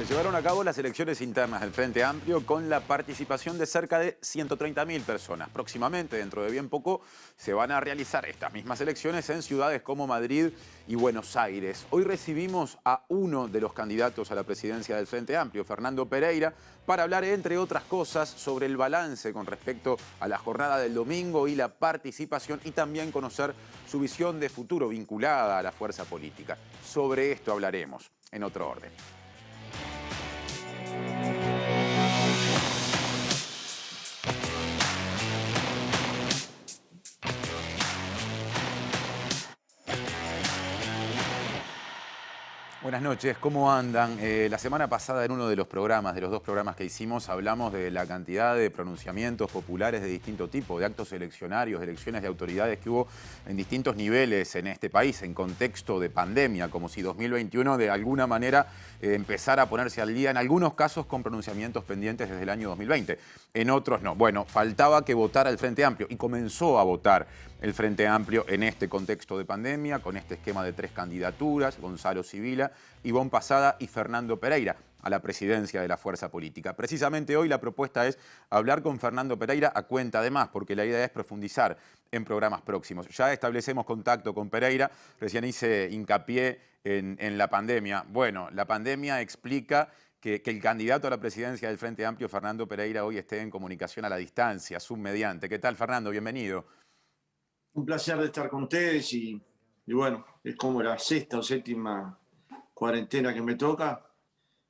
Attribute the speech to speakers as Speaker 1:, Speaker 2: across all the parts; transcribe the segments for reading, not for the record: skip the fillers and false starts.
Speaker 1: Se llevaron a cabo las elecciones internas del Frente Amplio con la participación de cerca de 130.000 personas. Próximamente, dentro de bien poco, se van a realizar estas mismas elecciones en ciudades como Madrid y Buenos Aires. Hoy recibimos a uno de los candidatos a la presidencia del Frente Amplio, Fernando Pereira, para hablar, entre otras cosas, sobre el balance con respecto a la jornada del domingo y la participación, y también conocer su visión de futuro vinculada a la fuerza política. Sobre esto hablaremos en otro orden. Buenas noches, ¿cómo andan? La semana pasada en uno de los programas, de los dos programas que hicimos, hablamos de la cantidad de pronunciamientos populares de distinto tipo, de actos eleccionarios, de elecciones de autoridades que hubo en distintos niveles en este país, en contexto de pandemia, como si 2021 de alguna manera empezara a ponerse al día, en algunos casos con pronunciamientos pendientes desde el año 2020, en otros no. Bueno, faltaba que votara el Frente Amplio y comenzó a votar el Frente Amplio en este contexto de pandemia, con este esquema de 3 candidaturas, Gonzalo Sibila, Ivonne Pasada y Fernando Pereira, a la presidencia de la fuerza política. Precisamente hoy la propuesta es hablar con Fernando Pereira a cuenta de más, porque la idea es profundizar en programas próximos. Ya establecemos contacto con Pereira, recién hice hincapié en la pandemia. Bueno, la pandemia explica que el candidato a la presidencia del Frente Amplio, Fernando Pereira, hoy esté en comunicación a la distancia, Zoom mediante. ¿Qué tal, Fernando? Bienvenido.
Speaker 2: Un placer de estar con ustedes y bueno, es como la sexta o séptima cuarentena que me toca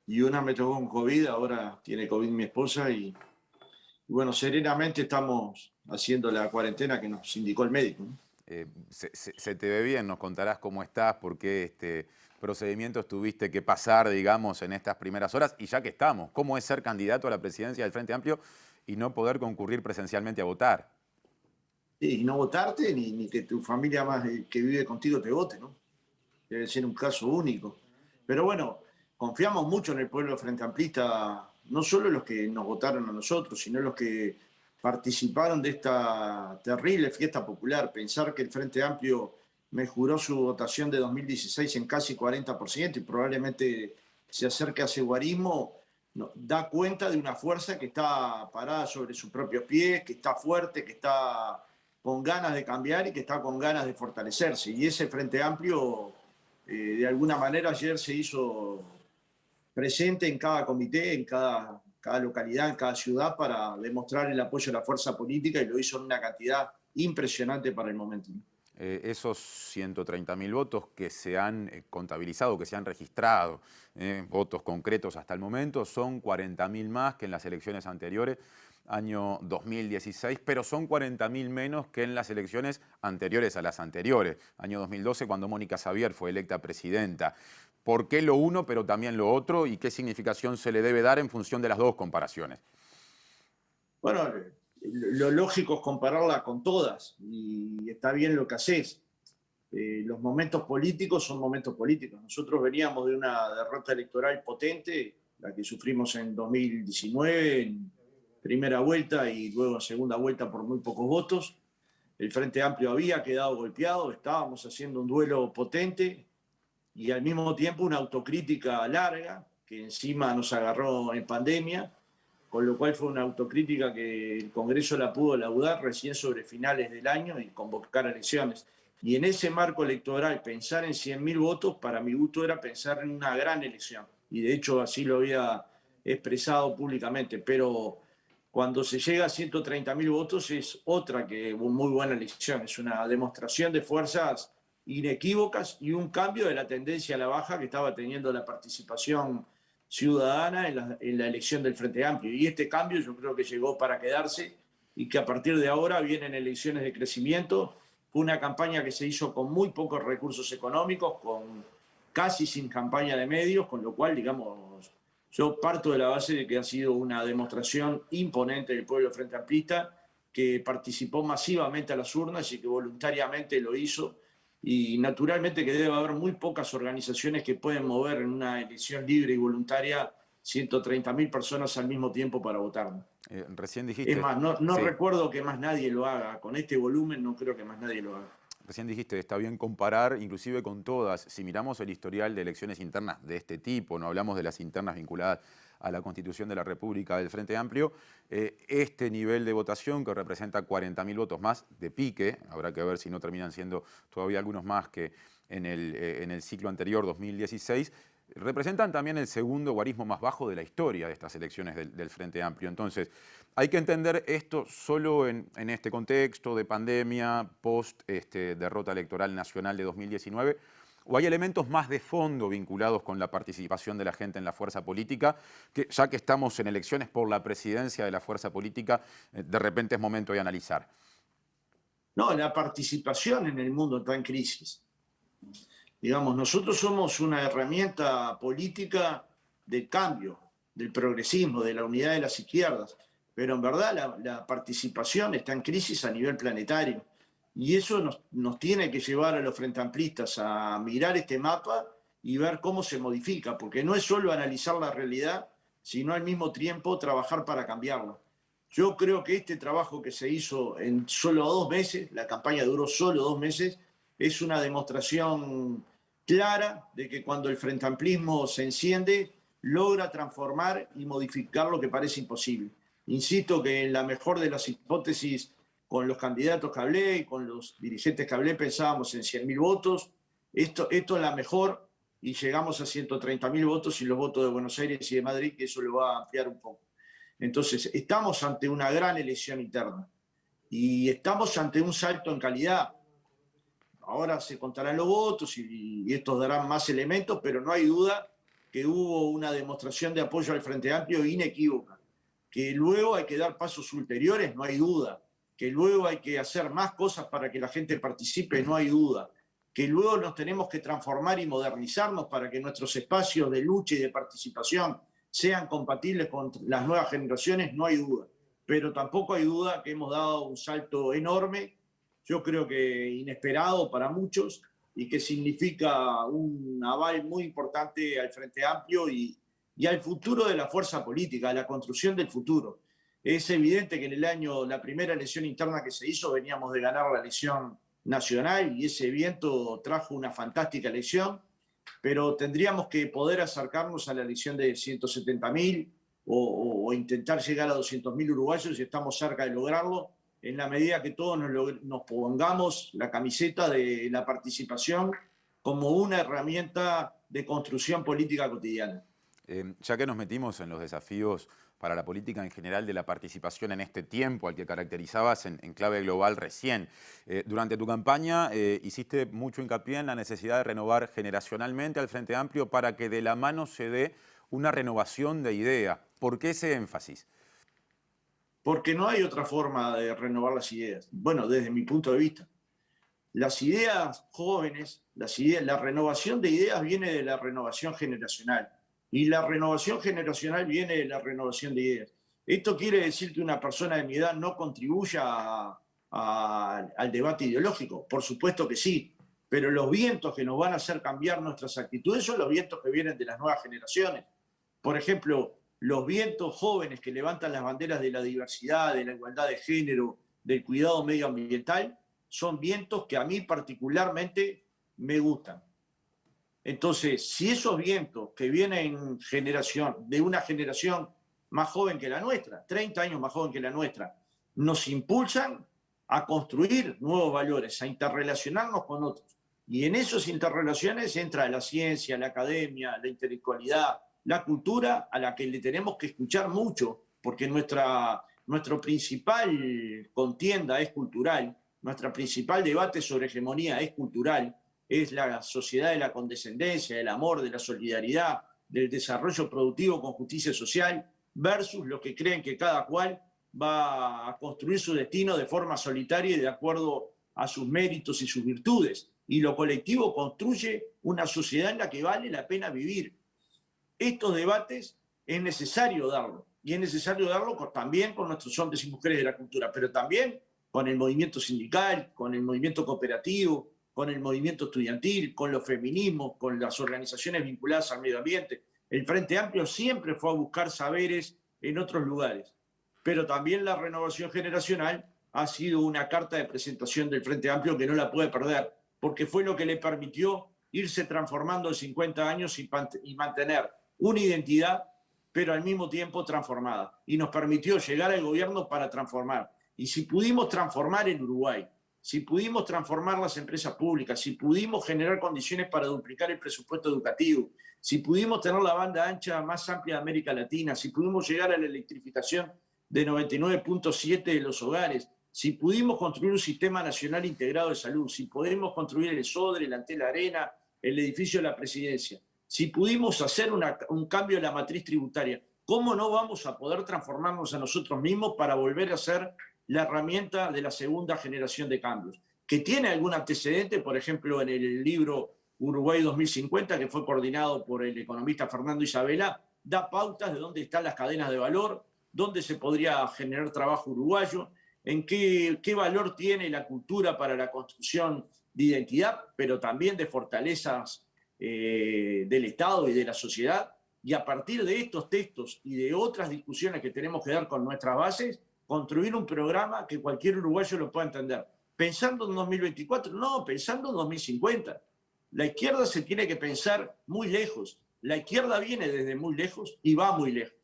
Speaker 2: y una me tocó con COVID, ahora tiene COVID mi esposa y bueno, serenamente estamos haciendo la cuarentena que nos indicó el médico, ¿no?
Speaker 1: Se te ve bien, nos contarás cómo estás, por qué procedimientos tuviste que pasar, digamos, en estas primeras horas. Y ya que estamos, ¿cómo es ser candidato a la presidencia del Frente Amplio y no poder concurrir presencialmente a votar?
Speaker 2: Y no votarte ni que tu familia más que vive contigo te vote, ¿no? Debe ser un caso único. Pero bueno, confiamos mucho en el pueblo frente amplista, no solo los que nos votaron a nosotros, sino los que participaron de esta terrible fiesta popular. Pensar que el Frente Amplio mejoró su votación de 2016 en casi 40% y probablemente se acerque a ese guarismo, da cuenta de una fuerza que está parada sobre sus propios pies, que está fuerte, que está con ganas de cambiar y que está con ganas de fortalecerse. Y ese Frente Amplio de alguna manera ayer se hizo presente en cada comité, en cada localidad, en cada ciudad para demostrar el apoyo a la fuerza política y lo hizo en una cantidad impresionante para el momento.
Speaker 1: Esos 130.000 votos que se han contabilizado, que se han registrado, votos concretos hasta el momento, son 40.000 más que en las elecciones anteriores, año 2016, pero son 40.000 menos que en las elecciones anteriores a las anteriores, año 2012, cuando Mónica Xavier fue electa presidenta. ¿Por qué lo uno, pero también lo otro? ¿Y qué significación se le debe dar en función de las dos comparaciones?
Speaker 2: Bueno, lo lógico es compararla con todas y está bien lo que haces. Los momentos políticos son momentos políticos. Nosotros veníamos de una derrota electoral potente, la que sufrimos en 2019, en primera vuelta y luego en segunda vuelta por muy pocos votos. El Frente Amplio había quedado golpeado, estábamos haciendo un duelo potente y al mismo tiempo una autocrítica larga que encima nos agarró en pandemia, con lo cual fue una autocrítica que el Congreso la pudo laudar recién sobre finales del año y convocar elecciones. Y en ese marco electoral, pensar en 100.000 votos, para mi gusto era pensar en una gran elección. Y de hecho así lo había expresado públicamente. Pero cuando se llega a 130.000 votos es otra que muy buena elección. Es una demostración de fuerzas inequívocas y un cambio de la tendencia a la baja que estaba teniendo la participación ciudadana en la elección del Frente Amplio. Y este cambio yo creo que llegó para quedarse y que a partir de ahora vienen elecciones de crecimiento. Fue una campaña que se hizo con muy pocos recursos económicos, con casi sin campaña de medios, con lo cual, digamos, yo parto de la base de que ha sido una demostración imponente del pueblo frente amplista, que participó masivamente a las urnas y que voluntariamente lo hizo. Y naturalmente que debe haber muy pocas organizaciones que pueden mover en una elección libre y voluntaria 130.000 personas al mismo tiempo para votar.
Speaker 1: Recién
Speaker 2: Es
Speaker 1: dijiste,
Speaker 2: más, no
Speaker 1: sí.
Speaker 2: recuerdo que más nadie lo haga. Con este volumen no creo que más nadie lo haga.
Speaker 1: Recién dijiste, está bien comparar inclusive con todas. Si miramos el historial de elecciones internas de este tipo, no hablamos de las internas vinculadas a la Constitución de la República del Frente Amplio, este nivel de votación que representa 40.000 votos más de pique, habrá que ver si no terminan siendo todavía algunos más que en el ciclo anterior, 2016, representan también el segundo guarismo más bajo de la historia de estas elecciones del Frente Amplio. Entonces, hay que entender esto solo en este contexto de pandemia, post derrota electoral nacional de 2019, o hay elementos más de fondo vinculados con la participación de la gente en la fuerza política, que ya que estamos en elecciones por la presidencia de la fuerza política, de repente es momento de analizar.
Speaker 2: No, la participación en el mundo está en crisis. Digamos, nosotros somos una herramienta política del cambio, del progresismo, de la unidad de las izquierdas, pero en verdad la participación está en crisis a nivel planetario. Y eso nos tiene que llevar a los frentamplistas a mirar este mapa y ver cómo se modifica, porque no es solo analizar la realidad, sino al mismo tiempo trabajar para cambiarla. Yo creo que este trabajo que se hizo en solo 2 meses, la campaña duró solo 2 meses, es una demostración clara de que cuando el frentamplismo se enciende, logra transformar y modificar lo que parece imposible. Insisto que en la mejor de las hipótesis, con los candidatos que hablé y con los dirigentes que hablé, pensábamos en 100.000 votos. Esto es la mejor y llegamos a 130.000 votos y los votos de Buenos Aires y de Madrid, que eso lo va a ampliar un poco. Entonces, estamos ante una gran elección interna y estamos ante un salto en calidad. Ahora se contarán los votos y estos darán más elementos, pero no hay duda que hubo una demostración de apoyo al Frente Amplio inequívoca. Que luego hay que dar pasos ulteriores, no hay duda. Que luego hay que hacer más cosas para que la gente participe, no hay duda. Que luego nos tenemos que transformar y modernizarnos para que nuestros espacios de lucha y de participación sean compatibles con las nuevas generaciones, no hay duda. Pero tampoco hay duda que hemos dado un salto enorme, yo creo que inesperado para muchos, y que significa un aval muy importante al Frente Amplio y al futuro de la fuerza política, a la construcción del futuro. Es evidente que en el año, la primera elección interna que se hizo, veníamos de ganar la elección nacional y ese viento trajo una fantástica elección, pero tendríamos que poder acercarnos a la elección de 170.000 o intentar llegar a 200.000 uruguayos y estamos cerca de lograrlo en la medida que todos nos pongamos la camiseta de la participación como una herramienta de construcción política cotidiana.
Speaker 1: Ya que nos metimos en los desafíos para la política en general de la participación en este tiempo al que caracterizabas en clave global recién, durante tu campaña hiciste mucho hincapié en la necesidad de renovar generacionalmente al Frente Amplio para que de la mano se dé una renovación de idea. ¿Por qué ese énfasis?
Speaker 2: Porque no hay otra forma de renovar las ideas. Bueno, desde mi punto de vista. Las ideas jóvenes, la renovación de ideas viene de la renovación generacional. Y la renovación generacional viene de la renovación de ideas. ¿Esto quiere decir que una persona de mi edad no contribuya al debate ideológico? Por supuesto que sí. Pero los vientos que nos van a hacer cambiar nuestras actitudes son los vientos que vienen de las nuevas generaciones. Por ejemplo, los vientos jóvenes que levantan las banderas de la diversidad, de la igualdad de género, del cuidado medioambiental, son vientos que a mí particularmente me gustan. Entonces, si esos vientos que vienen de una generación más joven que la nuestra, 30 años más joven que la nuestra, nos impulsan a construir nuevos valores, a interrelacionarnos con otros. Y en esas interrelaciones entra la ciencia, la academia, la intelectualidad, la cultura, a la que le tenemos que escuchar mucho, porque nuestro principal contienda es cultural, nuestro principal debate sobre hegemonía es cultural, es la sociedad de la condescendencia, del amor, de la solidaridad, del desarrollo productivo con justicia social, versus los que creen que cada cual va a construir su destino de forma solitaria y de acuerdo a sus méritos y sus virtudes. Y lo colectivo construye una sociedad en la que vale la pena vivir. Estos debates es necesario darlo, y es necesario darlo también con nuestros hombres y mujeres de la cultura, pero también con el movimiento sindical, con el movimiento cooperativo, con el movimiento estudiantil, con los feminismos, con las organizaciones vinculadas al medio ambiente. El Frente Amplio siempre fue a buscar saberes en otros lugares, pero también la renovación generacional ha sido una carta de presentación del Frente Amplio que no la puede perder, porque fue lo que le permitió irse transformando en 50 años y mantener una identidad, pero al mismo tiempo transformada. Y nos permitió llegar al gobierno para transformar. Y si pudimos transformar en Uruguay, si pudimos transformar las empresas públicas, si pudimos generar condiciones para duplicar el presupuesto educativo, si pudimos tener la banda ancha más amplia de América Latina, si pudimos llegar a la electrificación de 99.7 de los hogares, si pudimos construir un sistema nacional integrado de salud, si pudimos construir el Sodre, el Antel Arena, el edificio de la presidencia, si pudimos hacer un cambio en la matriz tributaria, ¿cómo no vamos a poder transformarnos a nosotros mismos para volver a ser la herramienta de la segunda generación de cambios? Que tiene algún antecedente, por ejemplo, en el libro Uruguay 2050, que fue coordinado por el economista Fernando Isabela, da pautas de dónde están las cadenas de valor, dónde se podría generar trabajo uruguayo, en qué valor tiene la cultura para la construcción de identidad, pero también de fortalezas del Estado y de la sociedad. Y a partir de estos textos y de otras discusiones que tenemos que dar con nuestras bases, construir un programa que cualquier uruguayo lo pueda entender. Pensando en 2024, no, pensando en 2050. La izquierda se tiene que pensar muy lejos. La izquierda viene desde muy lejos y va muy lejos.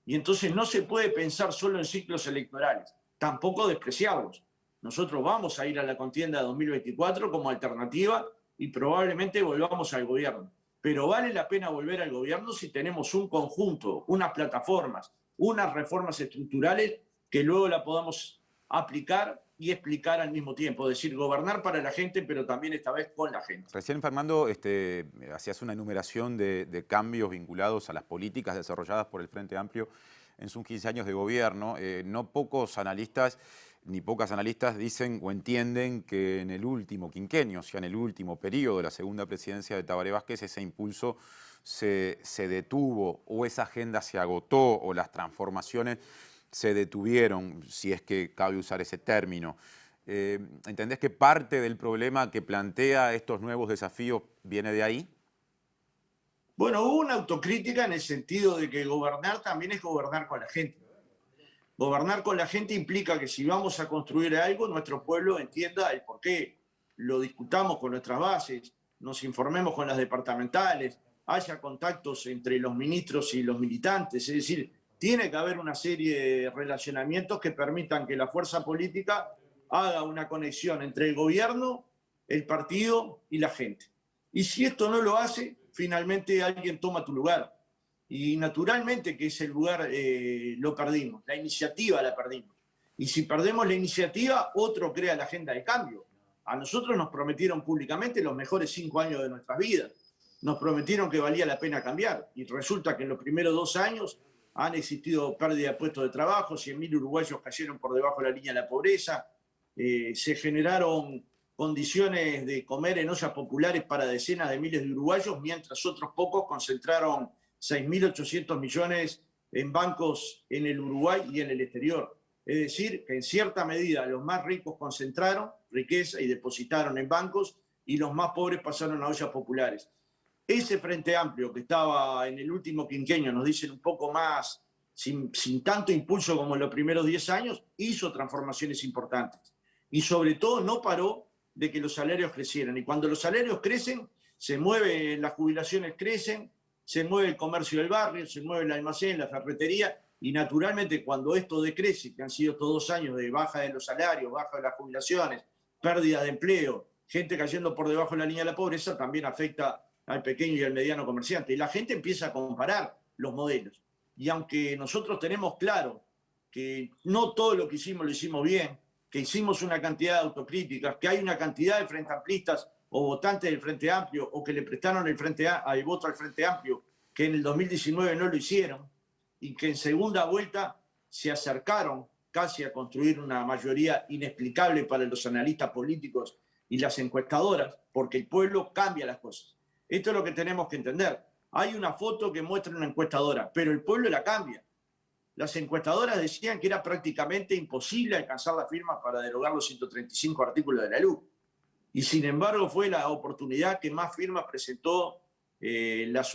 Speaker 2: Y entonces no se puede pensar solo en ciclos electorales, tampoco despreciarlos. Nosotros vamos a ir a la contienda de 2024 como alternativa y probablemente volvamos al gobierno. Pero vale la pena volver al gobierno si tenemos un conjunto, unas plataformas, unas reformas estructurales que luego la podamos aplicar y explicar al mismo tiempo. Es decir, gobernar para la gente, pero también esta vez con la gente.
Speaker 1: Recién, Fernando, hacías una enumeración de cambios vinculados a las políticas desarrolladas por el Frente Amplio en sus 15 años de gobierno. No pocos analistas ni pocas analistas dicen o entienden que en el último quinquenio, o sea, en el último periodo de la segunda presidencia de Tabaré Vázquez, ese impulso se detuvo, o esa agenda se agotó, o las transformaciones se detuvieron, si es que cabe usar ese término. ¿Entendés que parte del problema que plantea estos nuevos desafíos viene de ahí?
Speaker 2: Bueno, hubo una autocrítica en el sentido de que gobernar también es gobernar con la gente. Gobernar con la gente implica que si vamos a construir algo, nuestro pueblo entienda el por qué, lo discutamos con nuestras bases, nos informemos con las departamentales, haya contactos entre los ministros y los militantes, es decir, tiene que haber una serie de relacionamientos que permitan que la fuerza política haga una conexión entre el gobierno, el partido y la gente. Y si esto no lo hace, finalmente alguien toma tu lugar. Y naturalmente que ese lugar lo perdimos, la iniciativa la perdimos. Y si perdemos la iniciativa, otro crea la agenda de cambio. A nosotros nos prometieron públicamente los mejores 5 años de nuestras vidas. Nos prometieron que valía la pena cambiar. Y resulta que en los primeros 2 años han existido pérdida de puestos de trabajo, 100.000 uruguayos cayeron por debajo de la línea de la pobreza, se generaron condiciones de comer en ollas populares para decenas de miles de uruguayos, mientras otros pocos concentraron 6.800 millones en bancos en el Uruguay y en el exterior. Es decir, que en cierta medida los más ricos concentraron riqueza y depositaron en bancos y los más pobres pasaron a ollas populares. Ese Frente Amplio que estaba en el último quinquenio, nos dicen un poco más, sin tanto impulso como en los primeros 10 años, hizo transformaciones importantes. Y sobre todo no paró de que los salarios crecieran. Y cuando los salarios crecen, se mueven, las jubilaciones crecen, se mueve el comercio del barrio, se mueve el almacén, la ferretería, y naturalmente cuando esto decrece, que han sido estos 2 años de baja de los salarios, baja de las jubilaciones, pérdida de empleo, gente cayendo por debajo de la línea de la pobreza, también afecta al pequeño y al mediano comerciante. Y la gente empieza a comparar los modelos. Y aunque nosotros tenemos claro que no todo lo que hicimos lo hicimos bien, que hicimos una cantidad de autocríticas, que hay una cantidad de frente amplistas o votantes del Frente Amplio o que le prestaron el voto al Frente Amplio, que en el 2019 no lo hicieron y que en segunda vuelta se acercaron casi a construir una mayoría inexplicable para los analistas políticos y las encuestadoras, porque el pueblo cambia las cosas. Esto es lo que tenemos que entender. Hay una foto que muestra una encuestadora, pero el pueblo la cambia. Las encuestadoras decían que era prácticamente imposible alcanzar la firma para derogar los 135 artículos de la LUC. Y sin embargo fue la oportunidad que más firmas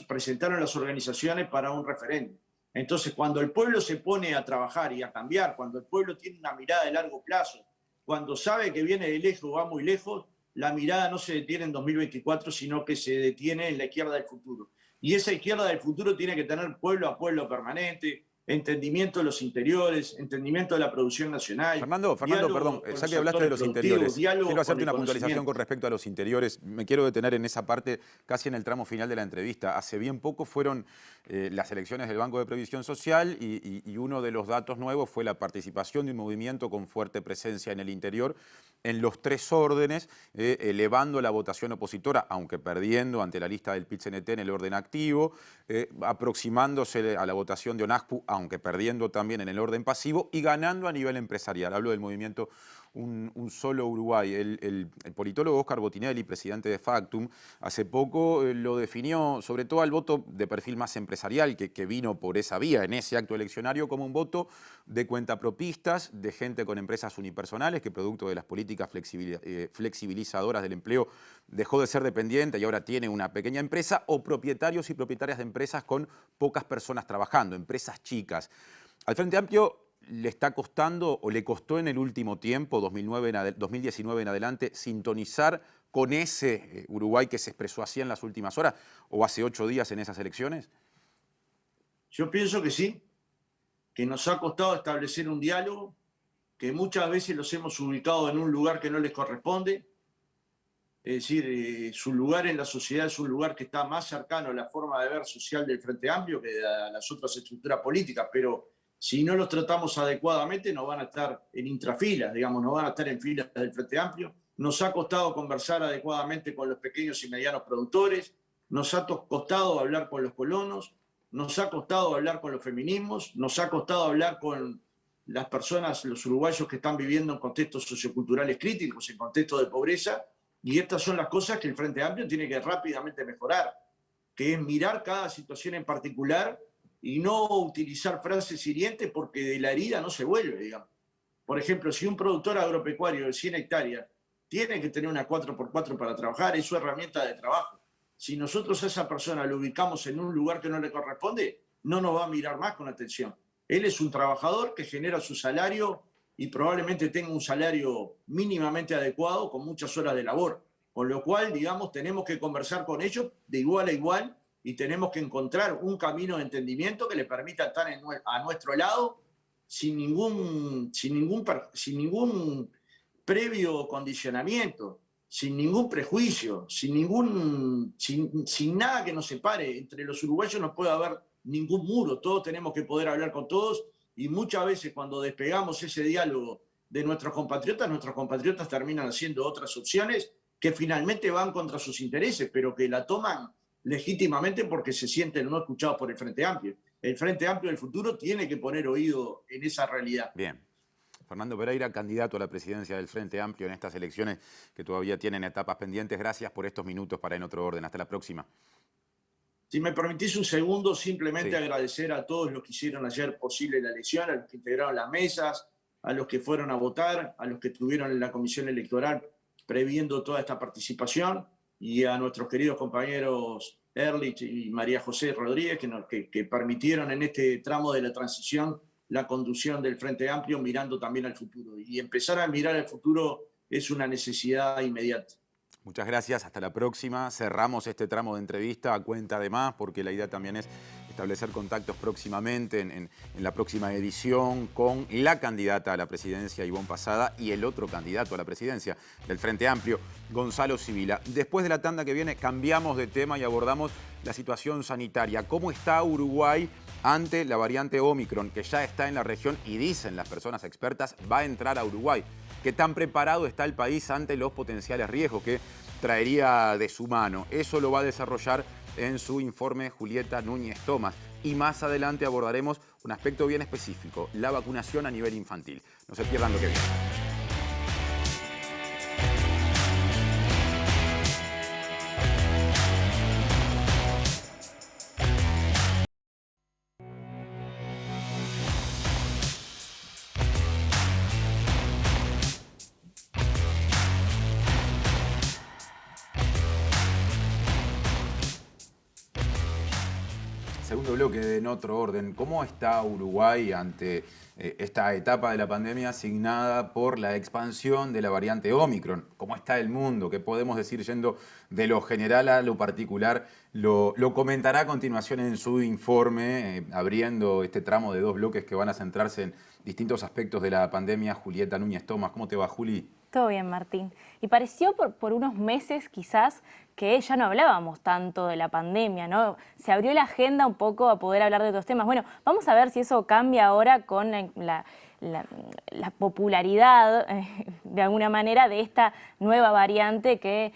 Speaker 2: presentaron las organizaciones para un referéndum. Entonces, cuando el pueblo se pone a trabajar y a cambiar, cuando el pueblo tiene una mirada de largo plazo, cuando sabe que viene de lejos, va muy lejos, la mirada no se detiene en 2024, sino que se detiene en la izquierda del futuro. Y esa izquierda del futuro tiene que tener pueblo a pueblo permanente, entendimiento de los interiores, entendimiento de la producción nacional.
Speaker 1: Fernando, perdón, ya que hablaste de los interiores, quiero hacerte una puntualización con respecto a los interiores. Me quiero detener en esa parte, casi en el tramo final de la entrevista. Hace bien poco fueron las elecciones del Banco de Previsión Social y uno de los datos nuevos fue la participación de un movimiento con fuerte presencia en el interior, en los tres órdenes, elevando la votación opositora, aunque perdiendo ante la lista del PIT-CNT en el orden activo, aproximándose a la votación de ONASPU, aunque perdiendo también en el orden pasivo, y ganando a nivel empresarial. Hablo del movimiento Un Solo Uruguay. El politólogo Oscar Botinelli, presidente de Factum, hace poco lo definió, sobre todo al voto de perfil más empresarial, que vino por esa vía en ese acto eleccionario, como un voto de cuentapropistas, de gente con empresas unipersonales, que producto de las políticas flexibilizadoras del empleo dejó de ser dependiente y ahora tiene una pequeña empresa, o propietarios y propietarias de empresas con pocas personas trabajando, empresas chicas. Al Frente Amplio le está costando, o le costó en el último tiempo, 2019 en adelante, sintonizar con ese Uruguay que se expresó así en las últimas horas, o hace 8 días en esas elecciones?
Speaker 2: Yo pienso que sí, que nos ha costado establecer un diálogo, que muchas veces los hemos ubicado en un lugar que no les corresponde. Es decir, su lugar en la sociedad es un lugar que está más cercano a la forma de ver social del Frente Amplio que a las otras estructuras políticas, pero si no los tratamos adecuadamente no van a estar en intrafilas, digamos, no van a estar en filas del Frente Amplio. Nos ha costado conversar adecuadamente con los pequeños y medianos productores, nos ha costado hablar con los colonos, nos ha costado hablar con los feminismos, nos ha costado hablar con las personas, los uruguayos que están viviendo en contextos socioculturales críticos, en contextos de pobreza. Y estas son las cosas que el Frente Amplio tiene que rápidamente mejorar, que es mirar cada situación en particular y no utilizar frases hirientes, porque de la herida no se vuelve, digamos. Por ejemplo, si un productor agropecuario de 100 hectáreas tiene que tener una 4x4 para trabajar, es su herramienta de trabajo. Si nosotros a esa persona lo ubicamos en un lugar que no le corresponde, no nos va a mirar más con atención. Él es un trabajador que genera su salario y probablemente tenga un salario mínimamente adecuado con muchas horas de labor. Con lo cual, digamos, tenemos que conversar con ellos de igual a igual y tenemos que encontrar un camino de entendimiento que le permita estar a nuestro lado sin ningún previo condicionamiento, sin ningún prejuicio, sin nada que nos separe. Entre los uruguayos no puede haber ningún muro, todos tenemos que poder hablar con todos. Y muchas veces cuando despegamos ese diálogo de nuestros compatriotas terminan haciendo otras opciones que finalmente van contra sus intereses, pero que la toman legítimamente porque se sienten no escuchados por el Frente Amplio. El Frente Amplio del futuro tiene que poner oído en esa realidad.
Speaker 1: Bien. Fernando Pereira, candidato a la presidencia del Frente Amplio en estas elecciones que todavía tienen etapas pendientes. Gracias por estos minutos para En Otro Orden. Hasta la próxima.
Speaker 2: Si me permitís un segundo, simplemente agradecer a todos los que hicieron ayer posible la elección, a los que integraron las mesas, a los que fueron a votar, a los que estuvieron en la comisión electoral previendo toda esta participación, y a nuestros queridos compañeros Ehrlich y María José Rodríguez, que permitieron en este tramo de la transición la conducción del Frente Amplio mirando también al futuro. Y empezar a mirar al futuro es una necesidad inmediata.
Speaker 1: Muchas gracias, hasta la próxima. Cerramos este tramo de entrevista a cuenta de más, porque la idea también es establecer contactos próximamente en la próxima edición con la candidata a la presidencia, Ivonne Pasada, y el otro candidato a la presidencia del Frente Amplio, Gonzalo Sibila. Después de la tanda que viene cambiamos de tema y abordamos la situación sanitaria. ¿Cómo está Uruguay ante la variante Omicron, que ya está en la región y dicen las personas expertas va a entrar a Uruguay? ¿Qué tan preparado está el país ante los potenciales riesgos que traería de su mano? Eso lo va a desarrollar en su informe Julieta Núñez Tomás. Y más adelante abordaremos un aspecto bien específico, la vacunación a nivel infantil. No se pierdan lo que viene. Segundo bloque en otro orden. ¿Cómo está Uruguay ante esta etapa de la pandemia asignada por la expansión de la variante Omicron? ¿Cómo está el mundo? ¿Qué podemos decir yendo de lo general a lo particular? Lo comentará a continuación en su informe, abriendo este tramo de 2 bloques que van a centrarse en distintos aspectos de la pandemia. Julieta Núñez Tomás. ¿Cómo te va, Juli?
Speaker 3: Todo bien, Martín. Y pareció por unos meses quizás que ya no hablábamos tanto de la pandemia, ¿no? Se abrió la agenda un poco a poder hablar de otros temas. Bueno, vamos a ver si eso cambia ahora con la popularidad, de alguna manera, de esta nueva variante que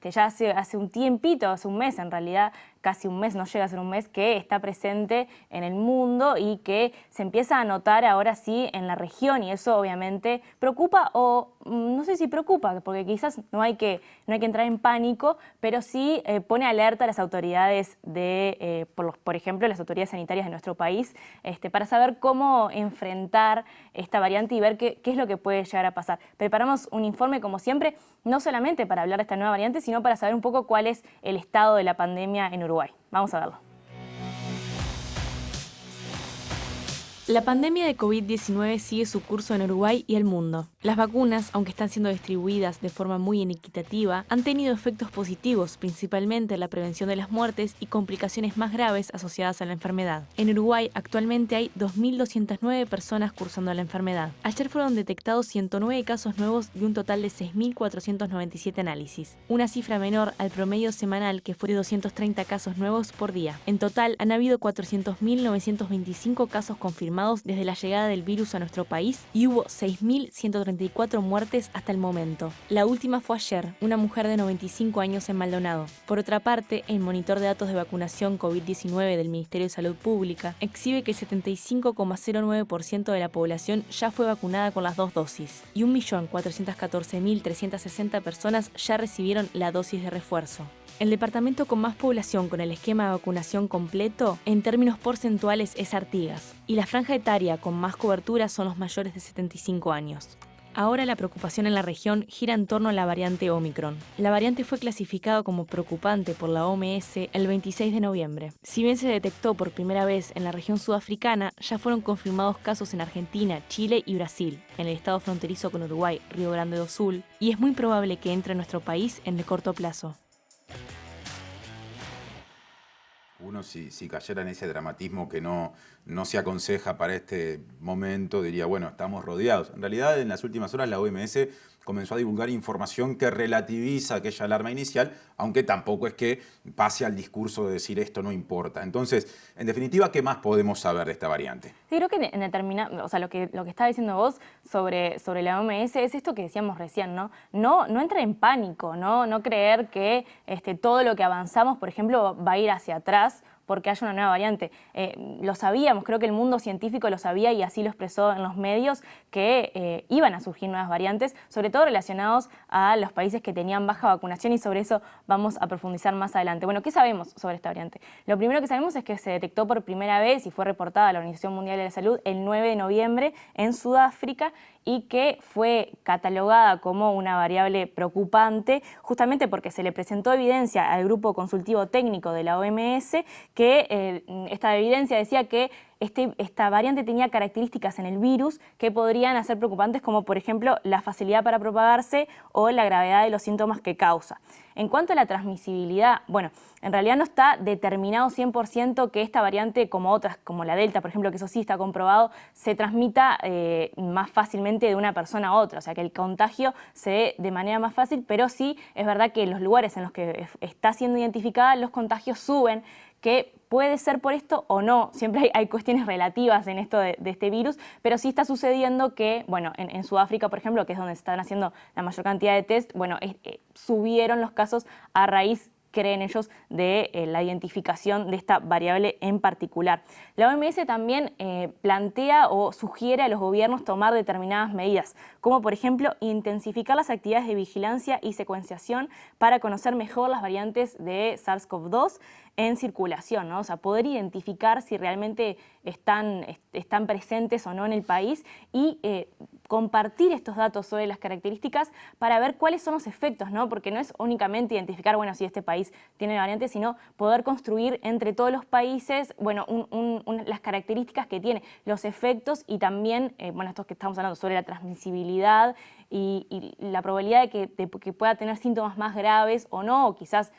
Speaker 3: ya hace un tiempito, hace un mes en realidad, casi un mes, no llega a ser un mes, que está presente en el mundo y que se empieza a notar ahora sí en la región, y eso obviamente preocupa, o no sé si preocupa, porque quizás no hay que entrar en pánico, pero sí pone alerta a las autoridades por ejemplo, las autoridades sanitarias de nuestro país, para saber cómo enfrentar esta variante y ver qué es lo que puede llegar a pasar. Preparamos un informe, como siempre, no solamente para hablar de esta nueva variante, sino para saber un poco cuál es el estado de la pandemia en Uruguay. Vamos a verlo. La pandemia de COVID-19 sigue su curso en Uruguay y el mundo. Las vacunas, aunque están siendo distribuidas de forma muy inequitativa, han tenido efectos positivos, principalmente en la prevención de las muertes y complicaciones más graves asociadas a la enfermedad. En Uruguay actualmente hay 2.209 personas cursando la enfermedad. Ayer fueron detectados 109 casos nuevos y un total de 6.497 análisis, una cifra menor al promedio semanal, que fue de 230 casos nuevos por día. En total han habido 400.925 casos confirmados desde la llegada del virus a nuestro país y hubo 6.134 muertes hasta el momento. La última fue ayer, una mujer de 95 años en Maldonado. Por otra parte, el monitor de datos de vacunación COVID-19 del Ministerio de Salud Pública exhibe que el 75,09% de la población ya fue vacunada con las 2 dosis y 1.414.360 personas ya recibieron la dosis de refuerzo. El departamento con más población con el esquema de vacunación completo, en términos porcentuales, es Artigas, y la franja etaria con más cobertura son los mayores de 75 años. Ahora la preocupación en la región gira en torno a la variante Omicron. La variante fue clasificada como preocupante por la OMS el 26 de noviembre. Si bien se detectó por primera vez en la región sudafricana, ya fueron confirmados casos en Argentina, Chile y Brasil, en el estado fronterizo con Uruguay, Río Grande do Sul, y es muy probable que entre a nuestro país en el corto plazo.
Speaker 1: Uno, si cayera en ese dramatismo que no se aconseja para este momento, diría, bueno, estamos rodeados. En realidad, en las últimas horas la OMS comenzó a divulgar información que relativiza aquella alarma inicial, aunque tampoco es que pase al discurso de decir esto no importa. Entonces, en definitiva, ¿qué más podemos saber de esta variante?
Speaker 3: Sí, creo que o sea, lo que está diciendo vos sobre la OMS es esto que decíamos recién, ¿no? No entrar en pánico, no creer que todo lo que avanzamos, por ejemplo, va a ir hacia atrás porque haya una nueva variante. Lo sabíamos, creo que el mundo científico lo sabía y así lo expresó en los medios, que iban a surgir nuevas variantes, sobre todo relacionados a los países que tenían baja vacunación, y sobre eso vamos a profundizar más adelante. Bueno, ¿qué sabemos sobre esta variante? Lo primero que sabemos es que se detectó por primera vez y fue reportada a la Organización Mundial de la Salud el 9 de noviembre en Sudáfrica, y que fue catalogada como una variable preocupante justamente porque se le presentó evidencia al Grupo Consultivo Técnico de la OMS, que esta evidencia decía que esta variante tenía características en el virus que podrían ser preocupantes, como por ejemplo la facilidad para propagarse o la gravedad de los síntomas que causa. En cuanto a la transmisibilidad, bueno, en realidad no está determinado 100% que esta variante, como otras, como la Delta, por ejemplo, que eso sí está comprobado, se transmita más fácilmente de una persona a otra, o sea que el contagio se dé de manera más fácil, pero sí es verdad que en los lugares en los que está siendo identificada los contagios suben, que puede ser por esto o no, siempre hay cuestiones relativas en esto de este virus, pero sí está sucediendo que, bueno, en Sudáfrica, por ejemplo, que es donde se están haciendo la mayor cantidad de test, bueno, subieron los casos a raíz, creen ellos, de la identificación de esta variable en particular. La OMS también plantea o sugiere a los gobiernos tomar determinadas medidas, como por ejemplo intensificar las actividades de vigilancia y secuenciación para conocer mejor las variantes de SARS-CoV-2 en circulación, ¿no? O sea, poder identificar si realmente están presentes o no en el país y compartir estos datos sobre las características para ver cuáles son los efectos, ¿no? Porque no es únicamente identificar, bueno, si este país tiene variantes, sino poder construir entre todos los países, bueno, las características que tiene, los efectos y también, bueno, estos que estamos hablando sobre la transmisibilidad y la probabilidad de que pueda tener síntomas más graves o no, o quizás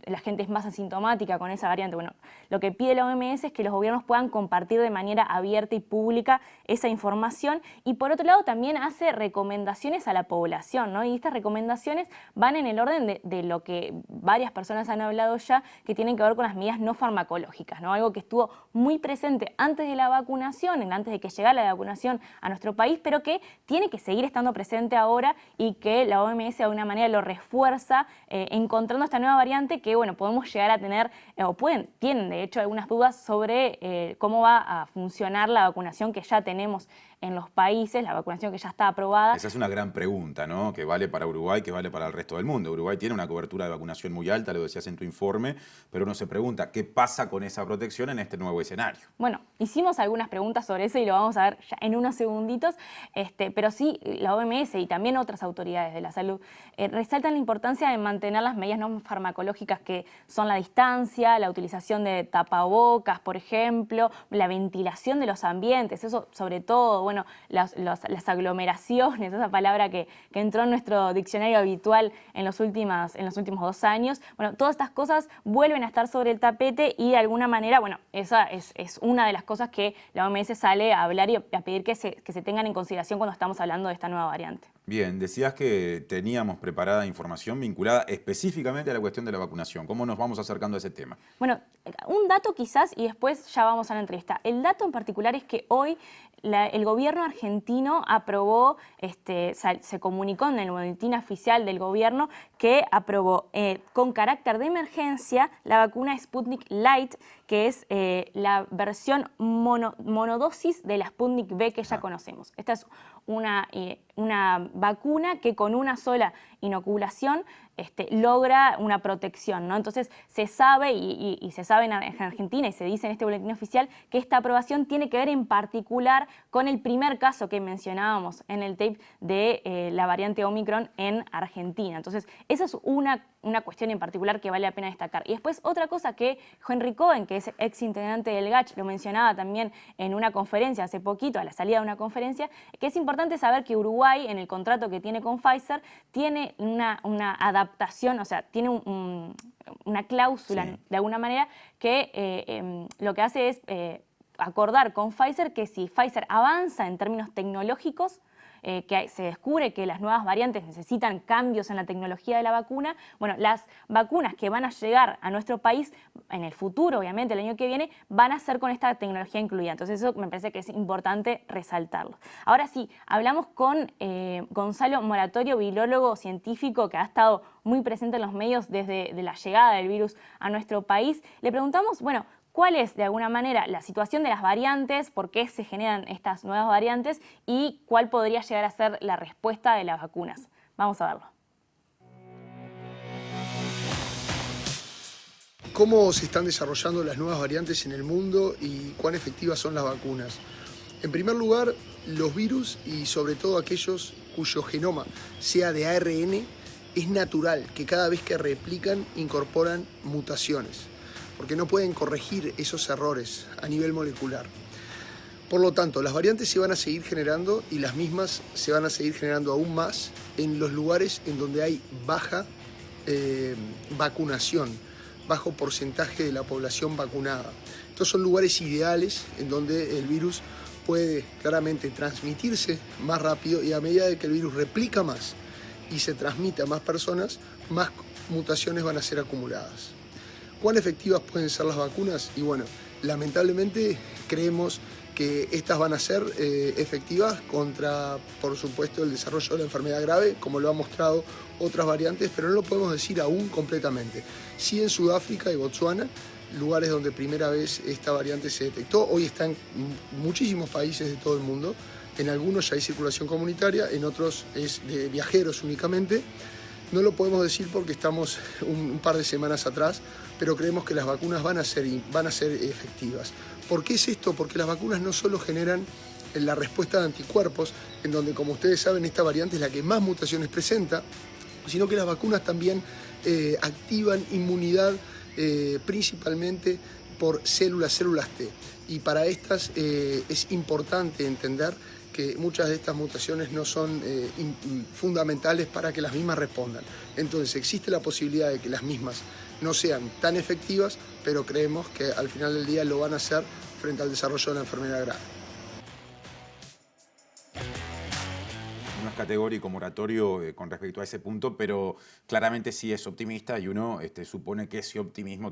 Speaker 3: la gente es más asintomática con esa variante. Bueno, lo que pide la OMS es que los gobiernos puedan compartir de manera abierta y pública esa información y por otro lado también hace recomendaciones a la población, ¿no? Y estas recomendaciones van en el orden de lo que varias personas han hablado ya, que tienen que ver con las medidas no farmacológicas, ¿no? Algo que estuvo muy presente antes de la vacunación, antes de que llegara la vacunación a nuestro país, pero que tiene que seguir estando presente ahora y que la OMS de alguna manera lo refuerza encontrando esta nueva variante que, bueno, podemos llegar a tener, tienen de hecho algunas dudas sobre cómo va a funcionar la vacunación que ya tenemos en los países, la vacunación que ya está aprobada.
Speaker 1: Esa es una gran pregunta, ¿no? Que vale para Uruguay, que vale para el resto del mundo. Uruguay tiene una cobertura de vacunación muy alta, lo decías en tu informe, pero uno se pregunta, ¿qué pasa con esa protección en este nuevo escenario?
Speaker 3: Bueno, hicimos algunas preguntas sobre eso y lo vamos a ver ya en unos segunditos, pero sí, la OMS y también otras autoridades de la salud resaltan la importancia de mantener las medidas no farmacológicas que son la distancia, la utilización de tapabocas, por ejemplo, la ventilación de los ambientes, eso sobre todo, bueno, las aglomeraciones, esa palabra que entró en nuestro diccionario habitual en los últimos 2 años. Bueno, todas estas cosas vuelven a estar sobre el tapete y de alguna manera, bueno, esa es una de las cosas que la OMS sale a hablar y a pedir que se tengan en consideración cuando estamos hablando de esta nueva variante.
Speaker 1: Bien, decías que teníamos preparada información vinculada específicamente a la cuestión de la vacunación. ¿Cómo nos vamos acercando a ese tema?
Speaker 3: Bueno, un dato quizás y después ya vamos a la entrevista. El dato en particular es que hoy el gobierno argentino aprobó, se comunicó en el boletín oficial del gobierno que aprobó con carácter de emergencia la vacuna Sputnik Light, que es la versión monodosis de la Sputnik V que ya conocemos. Esta es una vacuna que con una sola inoculación logra una protección, ¿no? Entonces se sabe y se sabe en Argentina y se dice en este boletín oficial que esta aprobación tiene que ver en particular con el primer caso que mencionábamos en el tape de la variante Omicron en Argentina. Entonces esa es una cuestión en particular que vale la pena destacar. Y después otra cosa que Henry Cohen, que es ex integrante del GACH, lo mencionaba también en una conferencia hace poquito, a la salida de una conferencia, que es importante saber que Uruguay, en el contrato que tiene con Pfizer, tiene una adaptación, o sea, tiene una cláusula, sí, de alguna manera, que lo que hace es acordar con Pfizer que si Pfizer avanza en términos tecnológicos, que se descubre que las nuevas variantes necesitan cambios en la tecnología de la vacuna, bueno, las vacunas que van a llegar a nuestro país en el futuro, obviamente el año que viene, van a ser con esta tecnología incluida. Entonces eso me parece que es importante resaltarlo. Ahora sí, hablamos con Gonzalo Moratorio, virólogo científico que ha estado muy presente en los medios desde la llegada del virus a nuestro país. Le preguntamos, bueno, ¿cuál es, de alguna manera, la situación de las variantes? ¿Por qué se generan estas nuevas variantes? ¿Y cuál podría llegar a ser la respuesta de las vacunas? Vamos a verlo.
Speaker 4: ¿Cómo se están desarrollando las nuevas variantes en el mundo y cuán efectivas son las vacunas? En primer lugar, los virus y sobre todo aquellos cuyo genoma sea de ARN, es natural que cada vez que replican incorporan mutaciones, porque no pueden corregir esos errores a nivel molecular. Por lo tanto, las variantes se van a seguir generando y las mismas se van a seguir generando aún más en los lugares en donde hay baja vacunación, bajo porcentaje de la población vacunada. Estos son lugares ideales en donde el virus puede claramente transmitirse más rápido y a medida de que el virus replica más y se transmite a más personas, más mutaciones van a ser acumuladas. ¿Cuán efectivas pueden ser las vacunas? Y bueno, lamentablemente creemos que estas van a ser efectivas contra, por supuesto, el desarrollo de la enfermedad grave, como lo han mostrado otras variantes, pero no lo podemos decir aún completamente. Sí, en Sudáfrica y Botsuana, lugares donde primera vez esta variante se detectó, hoy está en muchísimos países de todo el mundo. En algunos ya hay circulación comunitaria, en otros es de viajeros únicamente. No lo podemos decir porque estamos un par de semanas atrás, pero creemos que las vacunas van a ser efectivas. ¿Por qué es esto? Porque las vacunas no solo generan la respuesta de anticuerpos, en donde, como ustedes saben, esta variante es la que más mutaciones presenta, sino que las vacunas también activan inmunidad principalmente por células T. Y para estas es importante entender que muchas de estas mutaciones no son fundamentales para que las mismas respondan. Entonces existe la posibilidad de que las mismas no sean tan efectivas, pero creemos que al final del día lo van a hacer frente al desarrollo de la enfermedad grave.
Speaker 1: No es categórico, moratorio con respecto a ese punto, pero claramente sí es optimista y uno supone que ese optimismo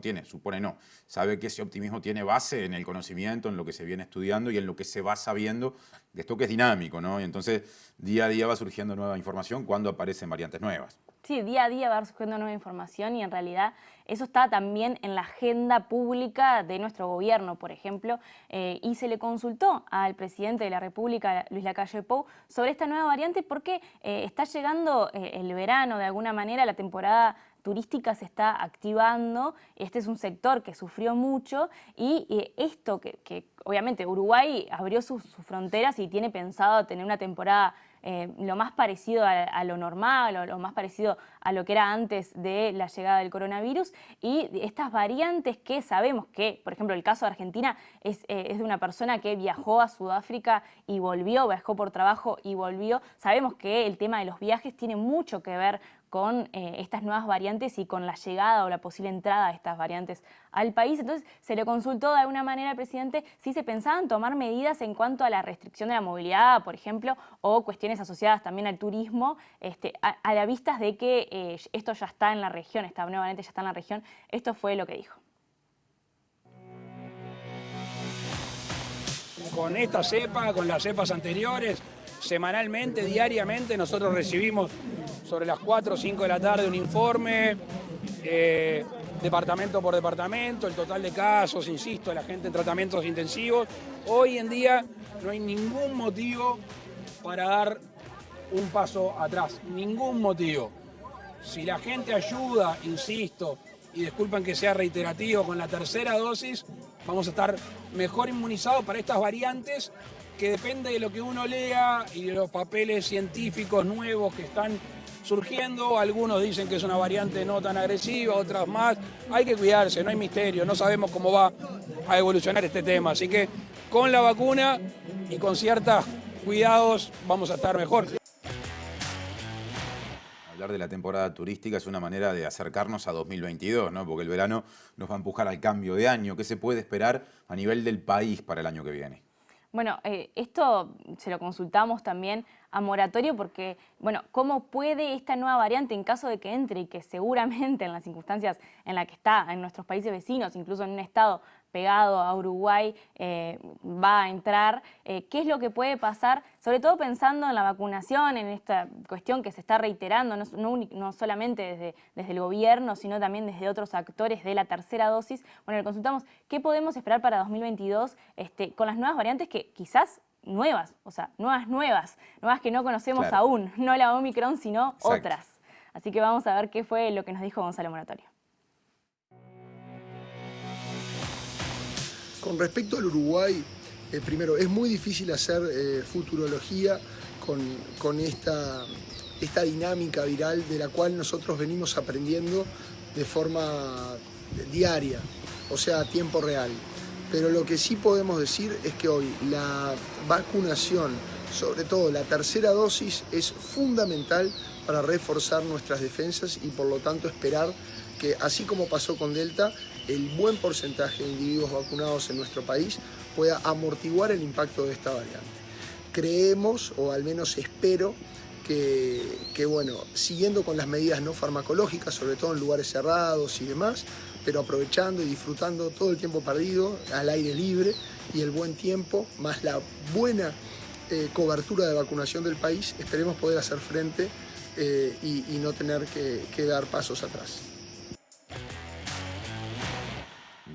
Speaker 1: sabe que ese optimismo tiene base en el conocimiento, en lo que se viene estudiando y en lo que se va sabiendo de esto que es dinámico, ¿no? Y entonces día a día va surgiendo nueva información cuando aparecen variantes nuevas.
Speaker 3: Sí, día a día va surgiendo nueva información y en realidad eso está también en la agenda pública de nuestro gobierno, por ejemplo, y se le consultó al presidente de la República, Luis Lacalle Pou, sobre esta nueva variante porque está llegando el verano, de alguna manera la temporada turística se está activando, este es un sector que sufrió mucho y esto que obviamente Uruguay abrió sus fronteras y tiene pensado tener una temporada lo más parecido a lo normal o lo más parecido a lo que era antes de la llegada del coronavirus y estas variantes que sabemos que, por ejemplo, el caso de Argentina es de una persona que viajó a Sudáfrica y volvió, viajó por trabajo y volvió. Sabemos que el tema de los viajes tiene mucho que ver con estas nuevas variantes y con la llegada o la posible entrada de estas variantes al país. Entonces se le consultó de alguna manera al presidente si se pensaban tomar medidas en cuanto a la restricción de la movilidad, por ejemplo, o cuestiones asociadas también al turismo, a la vista de que esto ya está en la región, esta nueva variante ya está en la región. Esto fue lo que dijo.
Speaker 5: Con esta cepa, con las cepas anteriores, semanalmente, diariamente, nosotros recibimos sobre las 4 o 5 de la tarde un informe, departamento por departamento, el total de casos, insisto, la gente en tratamientos intensivos. Hoy en día no hay ningún motivo para dar un paso atrás, ningún motivo. Si la gente ayuda, insisto, y disculpen que sea reiterativo, con la tercera dosis, vamos a estar mejor inmunizados para estas variantes que depende de lo que uno lea y de los papeles científicos nuevos que están surgiendo. Algunos dicen que es una variante no tan agresiva, otras más. Hay que cuidarse, no hay misterio, no sabemos cómo va a evolucionar este tema. Así que con la vacuna y con ciertos cuidados vamos a estar mejor.
Speaker 1: Hablar de la temporada turística es una manera de acercarnos a 2022, ¿no? Porque el verano nos va a empujar al cambio de año. ¿Qué se puede esperar a nivel del país para el año que viene?
Speaker 3: Bueno, esto se lo consultamos también a Moratorio porque, bueno, ¿cómo puede esta nueva variante, en caso de que entre y que seguramente en las circunstancias en las que está en nuestros países vecinos, incluso en un estado pegado a Uruguay, va a entrar? ¿Qué es lo que puede pasar? Sobre todo pensando en la vacunación, en esta cuestión que se está reiterando, no solamente desde el gobierno, sino también desde otros actores de la tercera dosis. Bueno, le consultamos qué podemos esperar para 2022 con las nuevas variantes que quizás nuevas, o sea, nuevas que no conocemos
Speaker 1: Claro.
Speaker 3: aún, no la Omicron, sino
Speaker 1: Exacto.
Speaker 3: otras. Así que vamos a ver qué fue lo que nos dijo Gonzalo Moratorio.
Speaker 4: Con respecto al Uruguay, primero, es muy difícil hacer futurología con esta dinámica viral de la cual nosotros venimos aprendiendo de forma diaria, o sea, a tiempo real. Pero lo que sí podemos decir es que hoy la vacunación, sobre todo la tercera dosis, es fundamental para reforzar nuestras defensas y por lo tanto esperar que, así como pasó con Delta, el buen porcentaje de individuos vacunados en nuestro país pueda amortiguar el impacto de esta variante. Creemos, o al menos espero, que bueno, siguiendo con las medidas no farmacológicas, sobre todo en lugares cerrados y demás, pero aprovechando y disfrutando todo el tiempo perdido al aire libre y el buen tiempo, más la buena cobertura de vacunación del país, esperemos poder hacer frente y no tener que dar pasos atrás.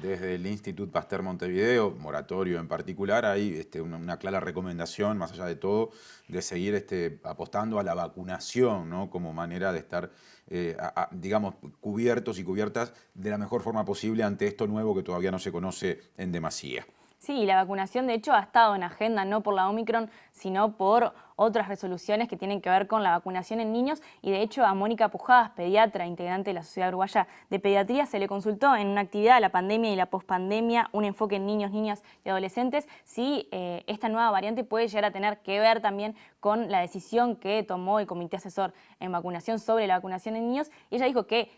Speaker 1: Desde el Instituto Pasteur Montevideo, Moratorio en particular, hay una clara recomendación, más allá de todo, de seguir apostando a la vacunación, ¿no? Como manera de estar, digamos, cubiertos y cubiertas de la mejor forma posible ante esto nuevo que todavía no se conoce en demasía.
Speaker 3: Sí, y la vacunación de hecho ha estado en agenda no por la Omicron, sino por otras resoluciones que tienen que ver con la vacunación en niños, y de hecho a Mónica Pujadas, pediatra, integrante de la Sociedad Uruguaya de Pediatría, se le consultó en una actividad, la pandemia y la pospandemia, un enfoque en niños, niñas y adolescentes, si esta nueva variante puede llegar a tener que ver también con la decisión que tomó el Comité Asesor en Vacunación sobre la vacunación en niños, y ella dijo que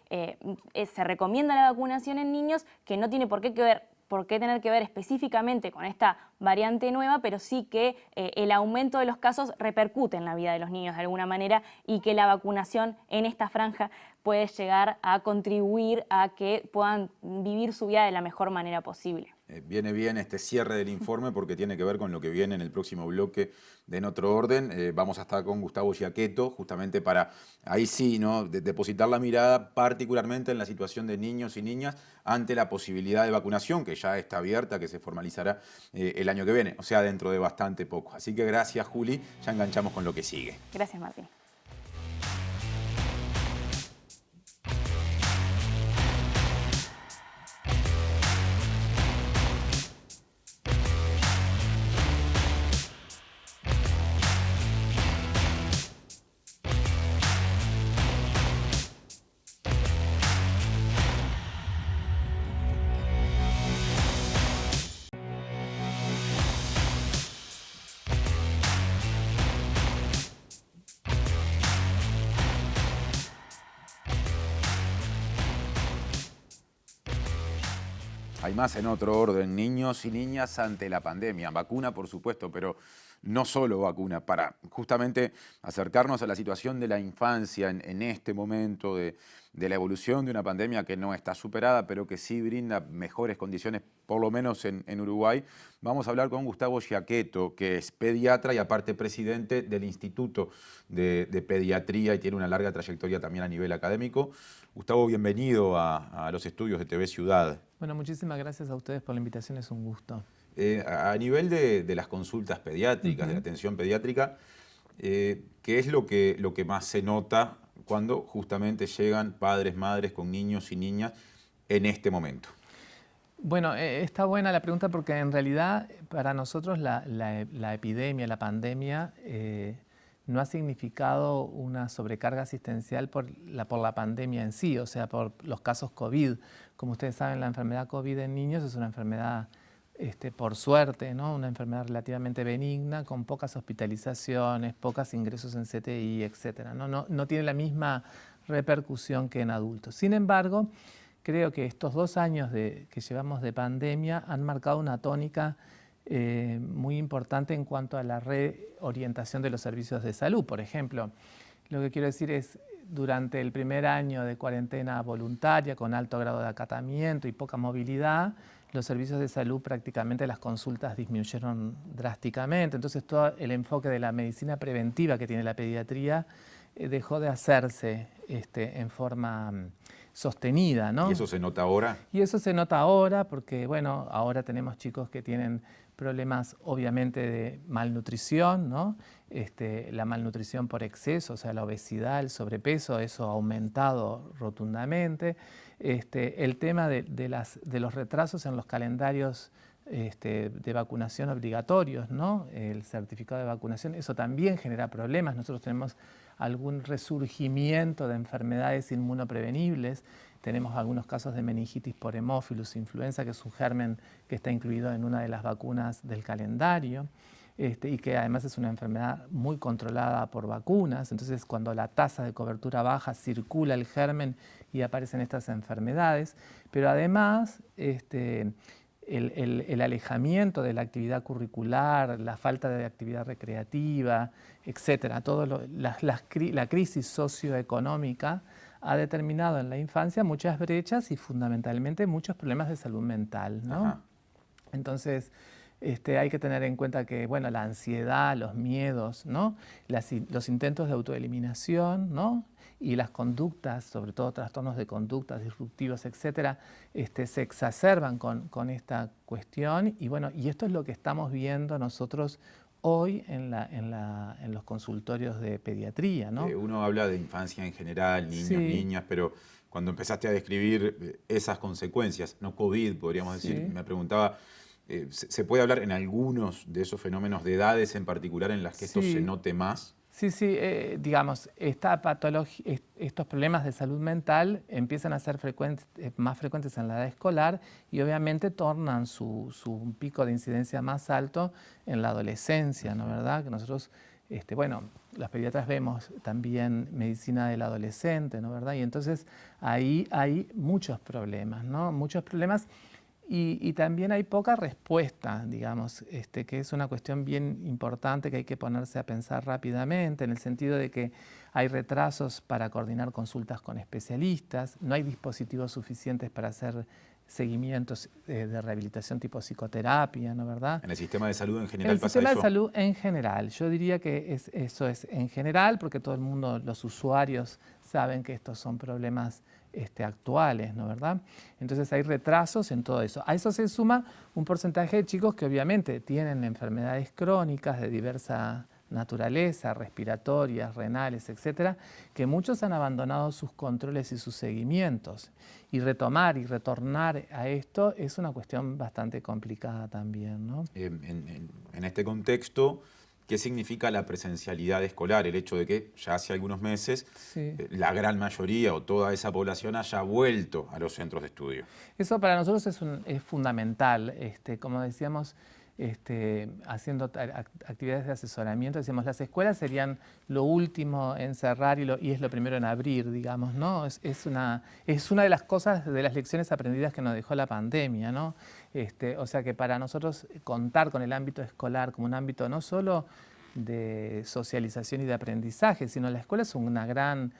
Speaker 3: se recomienda la vacunación en niños, que no tiene por qué tener que ver específicamente con esta variante nueva, pero sí que el aumento de los casos repercute en la vida de los niños de alguna manera, y que la vacunación en esta franja puede llegar a contribuir a que puedan vivir su vida de la mejor manera posible.
Speaker 1: Viene bien este cierre del informe porque tiene que ver con lo que viene en el próximo bloque de En Otro Orden. Vamos a estar con Gustavo Giacchetto, justamente para, ahí sí, ¿no?, depositar la mirada particularmente en la situación de niños y niñas ante la posibilidad de vacunación, que ya está abierta, que se formalizará el año que viene, o sea, dentro de bastante poco. Así que gracias, Juli. Ya enganchamos con lo que sigue.
Speaker 3: Gracias, Martín.
Speaker 1: Hay más En Otro Orden, niños y niñas ante la pandemia. Vacuna, por supuesto, pero no solo vacuna, para justamente acercarnos a la situación de la infancia en este momento de la evolución de una pandemia que no está superada, pero que sí brinda mejores condiciones, por lo menos en Uruguay. Vamos a hablar con Gustavo Giacchetto, que es pediatra y aparte presidente del Instituto de Pediatría y tiene una larga trayectoria también a nivel académico. Gustavo, bienvenido a los estudios de TV Ciudad.
Speaker 6: Bueno, muchísimas gracias a ustedes por la invitación, es un gusto.
Speaker 1: A nivel de las consultas pediátricas, de la atención pediátrica, ¿qué es lo que más se nota cuando justamente llegan padres, madres con niños y niñas en este momento?
Speaker 6: Bueno, está buena la pregunta porque en realidad para nosotros la epidemia, la pandemia, no ha significado una sobrecarga asistencial por la pandemia en sí, o sea, por los casos COVID. Como ustedes saben, la enfermedad COVID en niños es una enfermedad, por suerte, ¿no?, una enfermedad relativamente benigna, con pocas hospitalizaciones, pocos ingresos en CTI, etc. No tiene la misma repercusión que en adultos. Sin embargo, creo que estos 2 años que llevamos de pandemia han marcado una tónica muy importante en cuanto a la reorientación de los servicios de salud. Por ejemplo, lo que quiero decir es, durante el primer año de cuarentena voluntaria, con alto grado de acatamiento y poca movilidad, los servicios de salud prácticamente las consultas disminuyeron drásticamente. Entonces todo el enfoque de la medicina preventiva que tiene la pediatría dejó de hacerse en forma sostenida, ¿no?
Speaker 1: ¿Y eso se nota ahora?
Speaker 6: Y eso se nota ahora porque, bueno, ahora tenemos chicos que tienen problemas obviamente de malnutrición, ¿no? La malnutrición por exceso, o sea, la obesidad, el sobrepeso, eso ha aumentado rotundamente. El tema de los retrasos en los calendarios de vacunación obligatorios, ¿no?, el certificado de vacunación, eso también genera problemas. Nosotros tenemos algún resurgimiento de enfermedades inmunoprevenibles. Tenemos algunos casos de meningitis por Haemophilus influenza, que es un germen que está incluido en una de las vacunas del calendario, y que además es una enfermedad muy controlada por vacunas. Entonces, cuando la tasa de cobertura baja, circula el germen y aparecen estas enfermedades. Pero además, el alejamiento de la actividad curricular, la falta de actividad recreativa, etcétera, la crisis socioeconómica ha determinado en la infancia muchas brechas y fundamentalmente muchos problemas de salud mental, ¿no?
Speaker 1: Ajá.
Speaker 6: Entonces, hay que tener en cuenta que, bueno, la ansiedad, los miedos, ¿no?, los intentos de autoeliminación, ¿no?, y las conductas, sobre todo trastornos de conductas disruptivos, etcétera, se exacerban con esta cuestión. Y bueno, y esto es lo que estamos viendo nosotros hoy en los consultorios de pediatría, ¿no?
Speaker 1: Uno habla de infancia en general, niños,
Speaker 6: Sí.
Speaker 1: niñas, pero cuando empezaste a describir esas consecuencias, no COVID, podríamos decir,
Speaker 6: Sí.
Speaker 1: me preguntaba, ¿Se puede hablar en algunos de esos fenómenos de edades en particular en las que esto se note más?
Speaker 6: Sí, digamos, estos problemas de salud mental empiezan a ser más frecuentes en la edad escolar y obviamente tornan su pico de incidencia más alto en la adolescencia, ¿no es verdad? Que nosotros, bueno, los pediatras vemos también medicina del adolescente, ¿no es verdad? Y entonces ahí hay muchos problemas, ¿no? Muchos problemas. Y también hay poca respuesta, digamos, que es una cuestión bien importante que hay que ponerse a pensar rápidamente, en el sentido de que hay retrasos para coordinar consultas con especialistas, no hay dispositivos suficientes para hacer seguimientos de rehabilitación tipo psicoterapia, ¿no es verdad?
Speaker 1: ¿En el sistema de salud en general pasa eso?
Speaker 6: En el sistema de salud en general, yo diría que eso es en general, porque todo el mundo, los usuarios saben que estos son problemas actuales, ¿no es verdad? Entonces hay retrasos en todo eso. A eso se suma un porcentaje de chicos que obviamente tienen enfermedades crónicas de diversa naturaleza, respiratorias, renales, etcétera, que muchos han abandonado sus controles y sus seguimientos. Y retomar y retornar a esto es una cuestión bastante complicada también, ¿no?
Speaker 1: En este contexto, ¿qué significa la presencialidad escolar? El hecho de que ya hace algunos meses la gran mayoría o toda esa población haya vuelto a los centros de estudio.
Speaker 6: Eso para nosotros es fundamental. Como decíamos, haciendo actividades de asesoramiento, decíamos, las escuelas serían lo último en cerrar y es lo primero en abrir, digamos, ¿no? Es una de las cosas, de las lecciones aprendidas que nos dejó la pandemia, ¿no? O sea que para nosotros contar con el ámbito escolar como un ámbito no solo de socialización y de aprendizaje, sino la escuela es una gran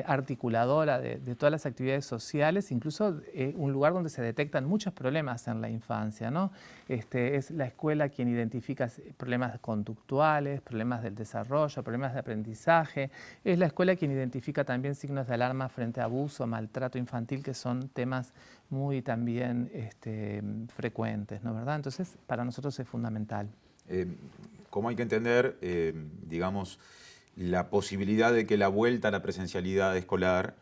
Speaker 6: articuladora de todas las actividades sociales, incluso un lugar donde se detectan muchos problemas en la infancia, ¿no? Es la escuela quien identifica problemas conductuales, problemas del desarrollo, problemas de aprendizaje. Es la escuela quien identifica también signos de alarma frente a abuso, maltrato infantil, que son temas muy también frecuentes, ¿no es verdad? Entonces, para nosotros es fundamental.
Speaker 1: ¿Cómo hay que entender, digamos, la posibilidad de que la vuelta a la presencialidad escolar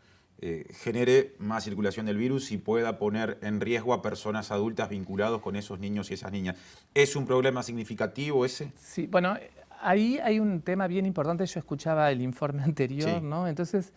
Speaker 1: genere más circulación del virus y pueda poner en riesgo a personas adultas vinculados con esos niños y esas niñas? ¿Es un problema significativo ese?
Speaker 6: Sí, bueno, ahí hay un tema bien importante. Yo escuchaba el informe anterior,
Speaker 1: sí,
Speaker 6: ¿no? Entonces,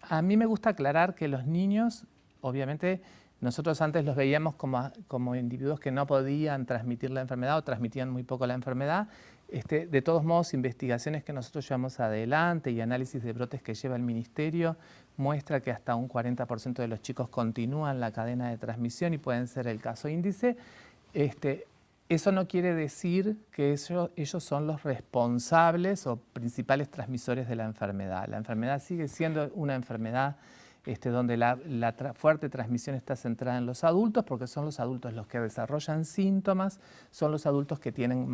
Speaker 6: a mí me gusta aclarar que los niños, obviamente, nosotros antes los veíamos como individuos que no podían transmitir la enfermedad o transmitían muy poco la enfermedad. De todos modos, investigaciones que nosotros llevamos adelante y análisis de brotes que lleva el Ministerio muestra que hasta un 40% de los chicos continúan la cadena de transmisión y pueden ser el caso índice. Eso no quiere decir que ellos son los responsables o principales transmisores de la enfermedad. La enfermedad sigue siendo una enfermedad donde la fuerte transmisión está centrada en los adultos, porque son los adultos los que desarrollan síntomas, son los adultos que tienen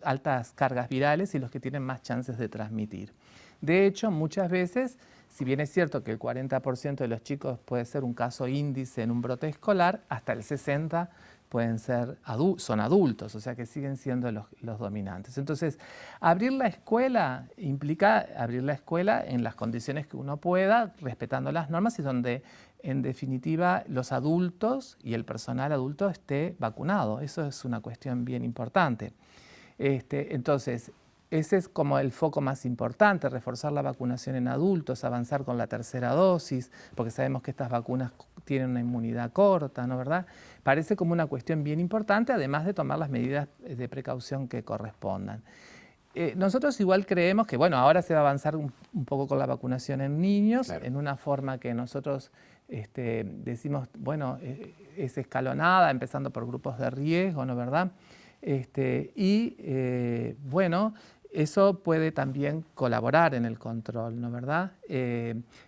Speaker 6: altas cargas virales y los que tienen más chances de transmitir. De hecho, muchas veces, si bien es cierto que el 40% de los chicos puede ser un caso índice en un brote escolar, hasta el 60% son adultos, o sea que siguen siendo los dominantes. Entonces, abrir la escuela implica abrir la escuela en las condiciones que uno pueda, respetando las normas y donde, en definitiva, los adultos y el personal adulto esté vacunado. Eso es una cuestión bien importante. Entonces, ese es como el foco más importante, reforzar la vacunación en adultos, avanzar con la tercera dosis, porque sabemos que estas vacunas tienen una inmunidad corta, ¿no es verdad? Parece como una cuestión bien importante, además de tomar las medidas de precaución que correspondan. Nosotros igual creemos que, bueno, ahora se va a avanzar un poco con la vacunación en niños, claro, en una forma que nosotros decimos, bueno, es escalonada, empezando por grupos de riesgo, ¿no es verdad? Bueno, eso puede también colaborar en el control, ¿no es verdad?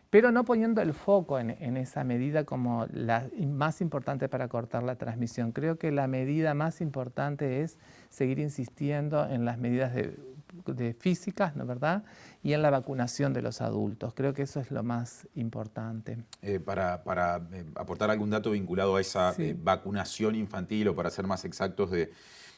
Speaker 6: Pero no poniendo el foco en esa medida como la más importante para cortar la transmisión. Creo que la medida más importante es seguir insistiendo en las medidas de físicas, ¿no es verdad? Y en la vacunación de los adultos. Creo que eso es lo más importante.
Speaker 1: Para aportar algún dato vinculado a esa vacunación infantil, o para ser más exactos,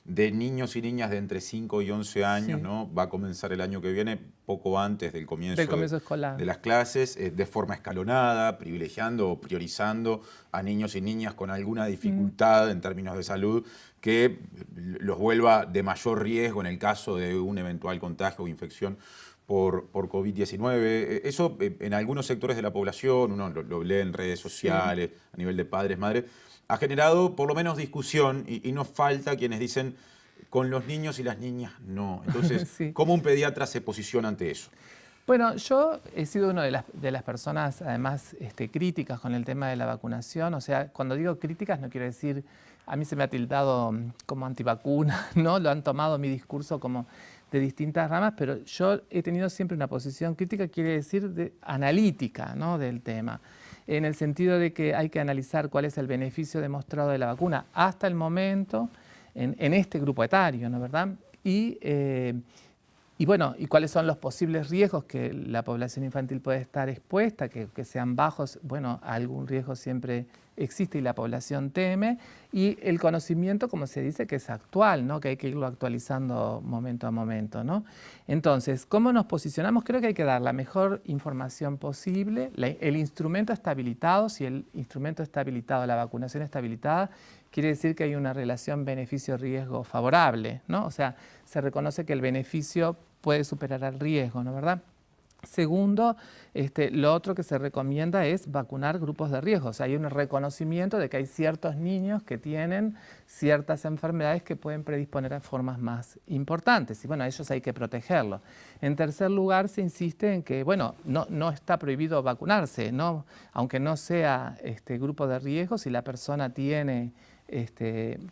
Speaker 1: de niños y niñas de entre 5 y 11 años,
Speaker 6: Sí.
Speaker 1: ¿no? Va a comenzar el año que viene, poco antes del comienzo,
Speaker 6: escolar.
Speaker 1: de las clases, de forma escalonada, privilegiando o priorizando a niños y niñas con alguna dificultad en términos de salud que los vuelva de mayor riesgo en el caso de un eventual contagio o infección por COVID-19. Eso en algunos sectores de la población, uno lo lee en redes sociales, a nivel de padres, madres, ha generado por lo menos discusión y no falta quienes dicen con los niños y las niñas no. Entonces,
Speaker 6: Sí.
Speaker 1: ¿cómo un pediatra se posiciona ante eso?
Speaker 6: Bueno, yo he sido una de las personas, además, críticas con el tema de la vacunación. O sea, cuando digo críticas no quiero decir, a mí se me ha tildado como antivacuna, ¿no? Lo han tomado mi discurso como de distintas ramas, pero yo he tenido siempre una posición crítica, quiere decir analítica, ¿no? Del tema, en el sentido de que hay que analizar cuál es el beneficio demostrado de la vacuna hasta el momento en este grupo etario, ¿no? ¿Verdad? Y bueno, y cuáles son los posibles riesgos que la población infantil puede estar expuesta, que sean bajos. Bueno, algún riesgo siempre existe y la población teme. Y el conocimiento, como se dice, que es actual, ¿no? Que hay que irlo actualizando momento a momento, ¿no? Entonces, ¿cómo nos posicionamos? Creo que hay que dar la mejor información posible. El instrumento está habilitado. Si el instrumento está habilitado, la vacunación está habilitada, quiere decir que hay una relación beneficio-riesgo favorable, ¿no? O sea, se reconoce que el beneficio puede superar al riesgo, ¿no? ¿Verdad? Segundo, lo otro que se recomienda es vacunar grupos de riesgo. O sea, hay un reconocimiento de que hay ciertos niños que tienen ciertas enfermedades que pueden predisponer a formas más importantes. Y bueno, a ellos hay que protegerlos. En tercer lugar, se insiste en que, bueno, no está prohibido vacunarse, ¿no? Aunque no sea grupo de riesgo, si la persona tiene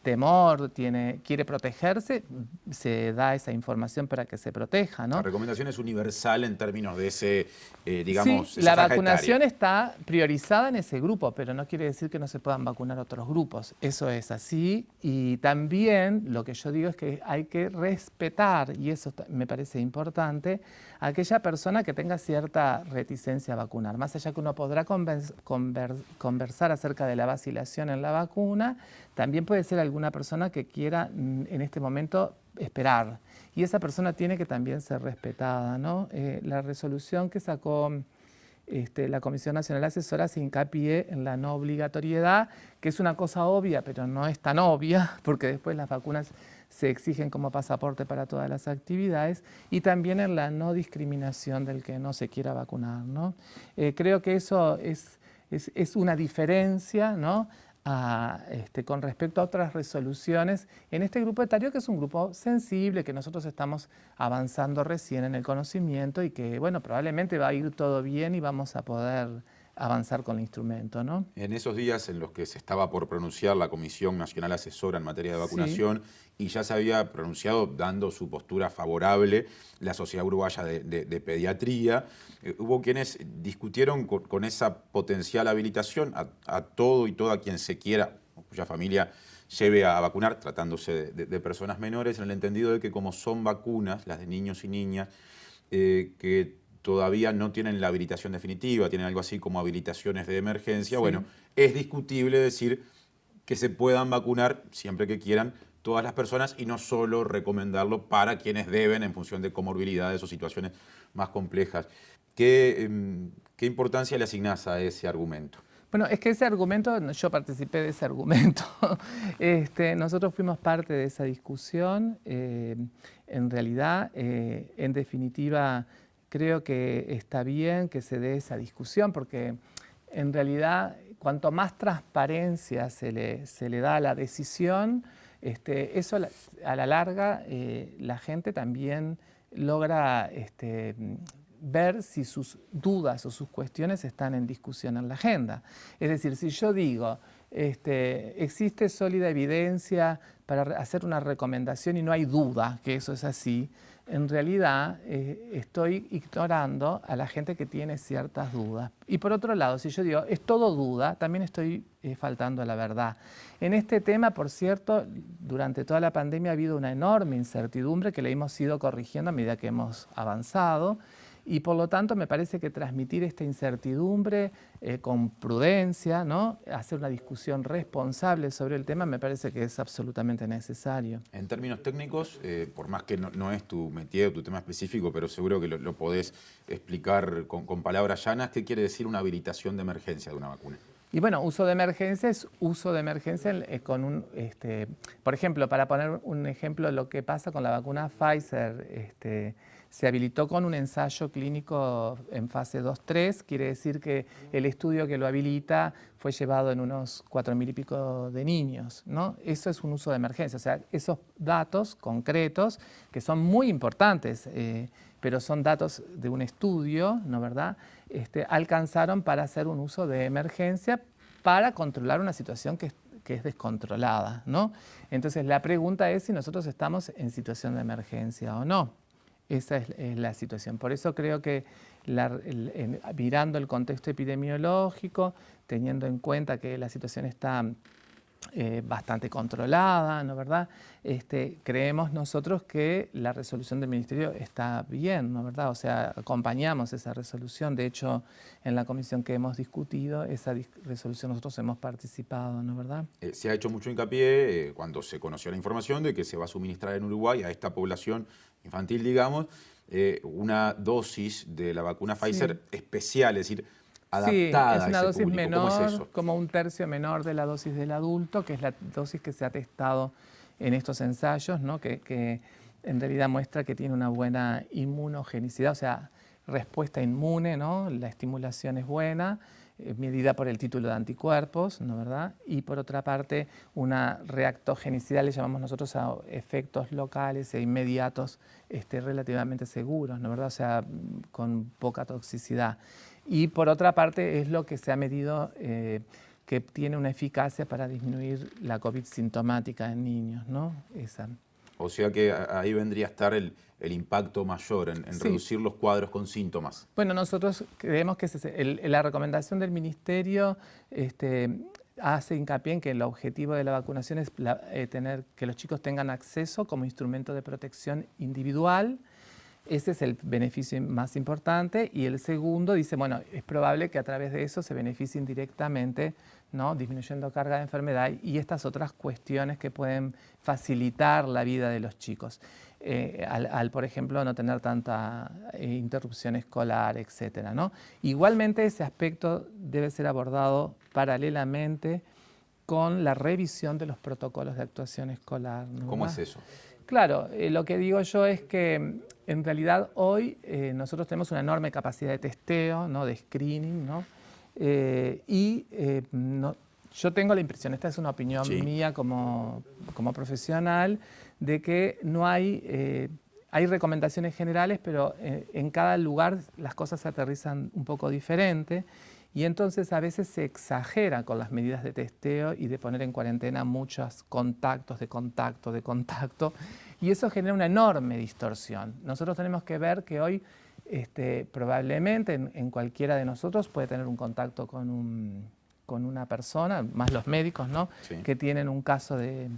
Speaker 6: temor, quiere protegerse, se da esa información para que se proteja, ¿no?
Speaker 1: La recomendación es universal en términos de ese, digamos,
Speaker 6: Sí,
Speaker 1: esa
Speaker 6: la
Speaker 1: franja
Speaker 6: vacunación
Speaker 1: etaria.
Speaker 6: está priorizada en ese grupo, pero no quiere decir que no se puedan vacunar otros grupos. Eso es así. Y también lo que yo digo es que hay que respetar, y eso me parece importante, a aquella persona que tenga cierta reticencia a vacunar. Más allá que uno podrá conversar acerca de la vacilación en la vacuna, también puede ser alguna persona que quiera en este momento esperar. Y esa persona tiene que también ser respetada, ¿no? La resolución que sacó la Comisión Nacional Asesora hace hincapié en la no obligatoriedad, que es una cosa obvia, pero no es tan obvia, porque después las vacunas se exigen como pasaporte para todas las actividades, y también en la no discriminación del que no se quiera vacunar, ¿no? Creo que eso es una diferencia, ¿no? Con respecto a otras resoluciones en este grupo etario, que es un grupo sensible, que nosotros estamos avanzando recién en el conocimiento y que, bueno, probablemente va a ir todo bien y vamos a poder avanzar con el instrumento, ¿no?
Speaker 1: En esos días en los que se estaba por pronunciar la Comisión Nacional Asesora en materia de vacunación, y ya se había pronunciado dando su postura favorable la Sociedad Uruguaya de Pediatría, hubo quienes discutieron con esa potencial habilitación a todo y toda quien se quiera, cuya familia lleve a vacunar, tratándose de personas menores, en el entendido de que como son vacunas, las de niños y niñas, que todavía no tienen la habilitación definitiva, tienen algo así como habilitaciones de emergencia.
Speaker 6: Sí.
Speaker 1: Bueno, es discutible decir que se puedan vacunar siempre que quieran todas las personas y no solo recomendarlo para quienes deben en función de comorbilidades o situaciones más complejas. ¿Qué importancia le asignás a ese argumento?
Speaker 6: Bueno, es que ese argumento, yo participé de ese argumento. Nosotros fuimos parte de esa discusión. En realidad, en definitiva, creo que está bien que se dé esa discusión porque en realidad cuanto más transparencia se le da a la decisión, eso a la larga la gente también logra ver si sus dudas o sus cuestiones están en discusión en la agenda. Es decir, si yo digo, existe sólida evidencia para hacer una recomendación y no hay duda que eso es así, en realidad estoy ignorando a la gente que tiene ciertas dudas. Y por otro lado, si yo digo, es todo duda, también estoy faltando a la verdad. En este tema, por cierto, durante toda la pandemia ha habido una enorme incertidumbre que la hemos ido corrigiendo a medida que hemos avanzado. Y por lo tanto me parece que transmitir esta incertidumbre con prudencia, ¿no? Hacer una discusión responsable sobre el tema, me parece que es absolutamente necesario.
Speaker 1: En términos técnicos, por más que no es tu métier o tu tema específico, pero seguro que lo podés explicar con palabras llanas, ¿qué quiere decir una habilitación de emergencia de una vacuna?
Speaker 6: Y bueno, uso de emergencia es uso de emergencia con un, por ejemplo, para poner un ejemplo, lo que pasa con la vacuna Pfizer, se habilitó con un ensayo clínico en fase 2-3, quiere decir que el estudio que lo habilita fue llevado en unos 4.000 y pico de niños, ¿no? Eso es un uso de emergencia, o sea, esos datos concretos que son muy importantes, pero son datos de un estudio, ¿no verdad?, alcanzaron para hacer un uso de emergencia para controlar una situación que es descontrolada, ¿no? Entonces la pregunta es si nosotros estamos en situación de emergencia o no. Esa es la situación. Por eso creo que mirando el contexto epidemiológico, teniendo en cuenta que la situación está bastante controlada, ¿no verdad? Creemos nosotros que la resolución del Ministerio está bien, ¿no verdad? O sea, acompañamos esa resolución. De hecho, en la comisión que hemos discutido, esa resolución nosotros hemos participado, ¿no verdad?
Speaker 1: Se ha hecho mucho hincapié cuando se conoció la información de que se va a suministrar en Uruguay a esta población infantil, digamos, una dosis de la vacuna Pfizer especial, es decir, adaptada
Speaker 6: sí, es una
Speaker 1: a ese
Speaker 6: dosis
Speaker 1: público.
Speaker 6: menor,
Speaker 1: ¿Cómo es eso?
Speaker 6: como un tercio menor de la dosis del adulto, que es la dosis que se ha testado en estos ensayos, ¿no? que en realidad muestra que tiene una buena inmunogenicidad, o sea, respuesta inmune, ¿no? La estimulación es buena, medida por el título de anticuerpos, ¿no verdad? Y por otra parte, una reactogenicidad, le llamamos nosotros a efectos locales e inmediatos relativamente seguros, ¿no verdad? O sea, con poca toxicidad. Y por otra parte es lo que se ha medido que tiene una eficacia para disminuir la COVID sintomática en niños, ¿no? Esa.
Speaker 1: O sea que ahí vendría a estar el impacto mayor en
Speaker 6: Sí.
Speaker 1: reducir los cuadros con síntomas.
Speaker 6: Bueno, nosotros creemos que la recomendación del Ministerio hace hincapié en que el objetivo de la vacunación es tener que los chicos tengan acceso como instrumento de protección individual. Ese es el beneficio más importante. Y el segundo dice, bueno, es probable que a través de eso se beneficien directamente, ¿no? Disminuyendo carga de enfermedad y estas otras cuestiones que pueden facilitar la vida de los chicos. Por ejemplo, no tener tanta interrupción escolar, etcétera, ¿no? Igualmente ese aspecto debe ser abordado paralelamente con la revisión de los protocolos de actuación escolar, ¿no?
Speaker 1: ¿Cómo es eso?
Speaker 6: Claro, lo que digo yo es que en realidad hoy nosotros tenemos una enorme capacidad de testeo, ¿no? De screening, ¿no? Yo tengo la impresión, esta es una opinión mía como profesional, de que no hay recomendaciones generales, pero en cada lugar las cosas se aterrizan un poco diferente y entonces a veces se exagera con las medidas de testeo y de poner en cuarentena muchos contactos de contacto y eso genera una enorme distorsión. Nosotros tenemos que ver que hoy probablemente en cualquiera de nosotros puede tener un contacto con una persona, más los médicos, ¿no? Sí. Que tienen un caso de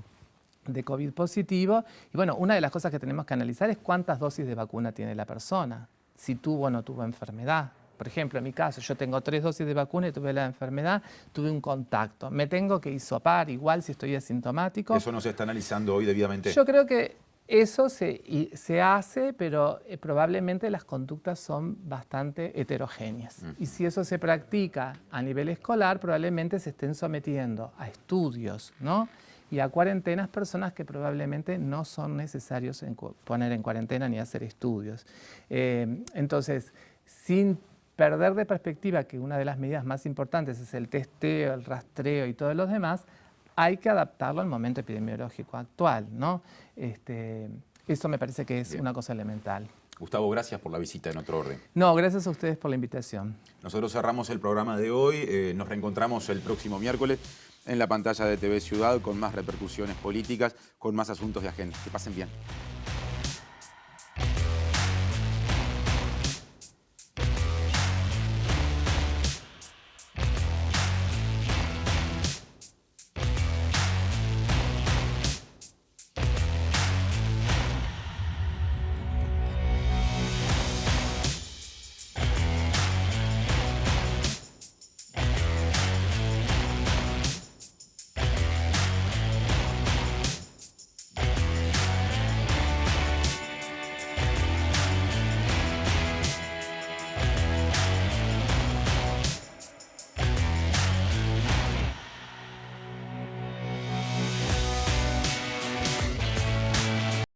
Speaker 6: COVID positivo. Y bueno, una de las cosas que tenemos que analizar es cuántas dosis de vacuna tiene la persona, si tuvo o no tuvo enfermedad. Por ejemplo, en mi caso, yo tengo 3 dosis de vacuna y tuve la enfermedad, tuve un contacto. Me tengo que hisopar igual si estoy asintomático.
Speaker 1: ¿Eso no se está analizando hoy debidamente?
Speaker 6: Yo creo que eso se hace, pero probablemente las conductas son bastante heterogéneas. Y si eso se practica a nivel escolar, probablemente se estén sometiendo a estudios, ¿no? Y a cuarentenas personas que probablemente no son necesarios poner en cuarentena ni hacer estudios. Entonces, sin perder de perspectiva que una de las medidas más importantes es el testeo, el rastreo y todos los demás, hay que adaptarlo al momento epidemiológico actual, ¿no? Eso me parece que es una cosa elemental.
Speaker 1: Gustavo, gracias por la visita en otro orden.
Speaker 6: No, gracias a ustedes por la invitación.
Speaker 1: Nosotros cerramos el programa de hoy, nos reencontramos el próximo miércoles en la pantalla de TV Ciudad con más repercusiones políticas, con más asuntos de agenda. Que pasen bien.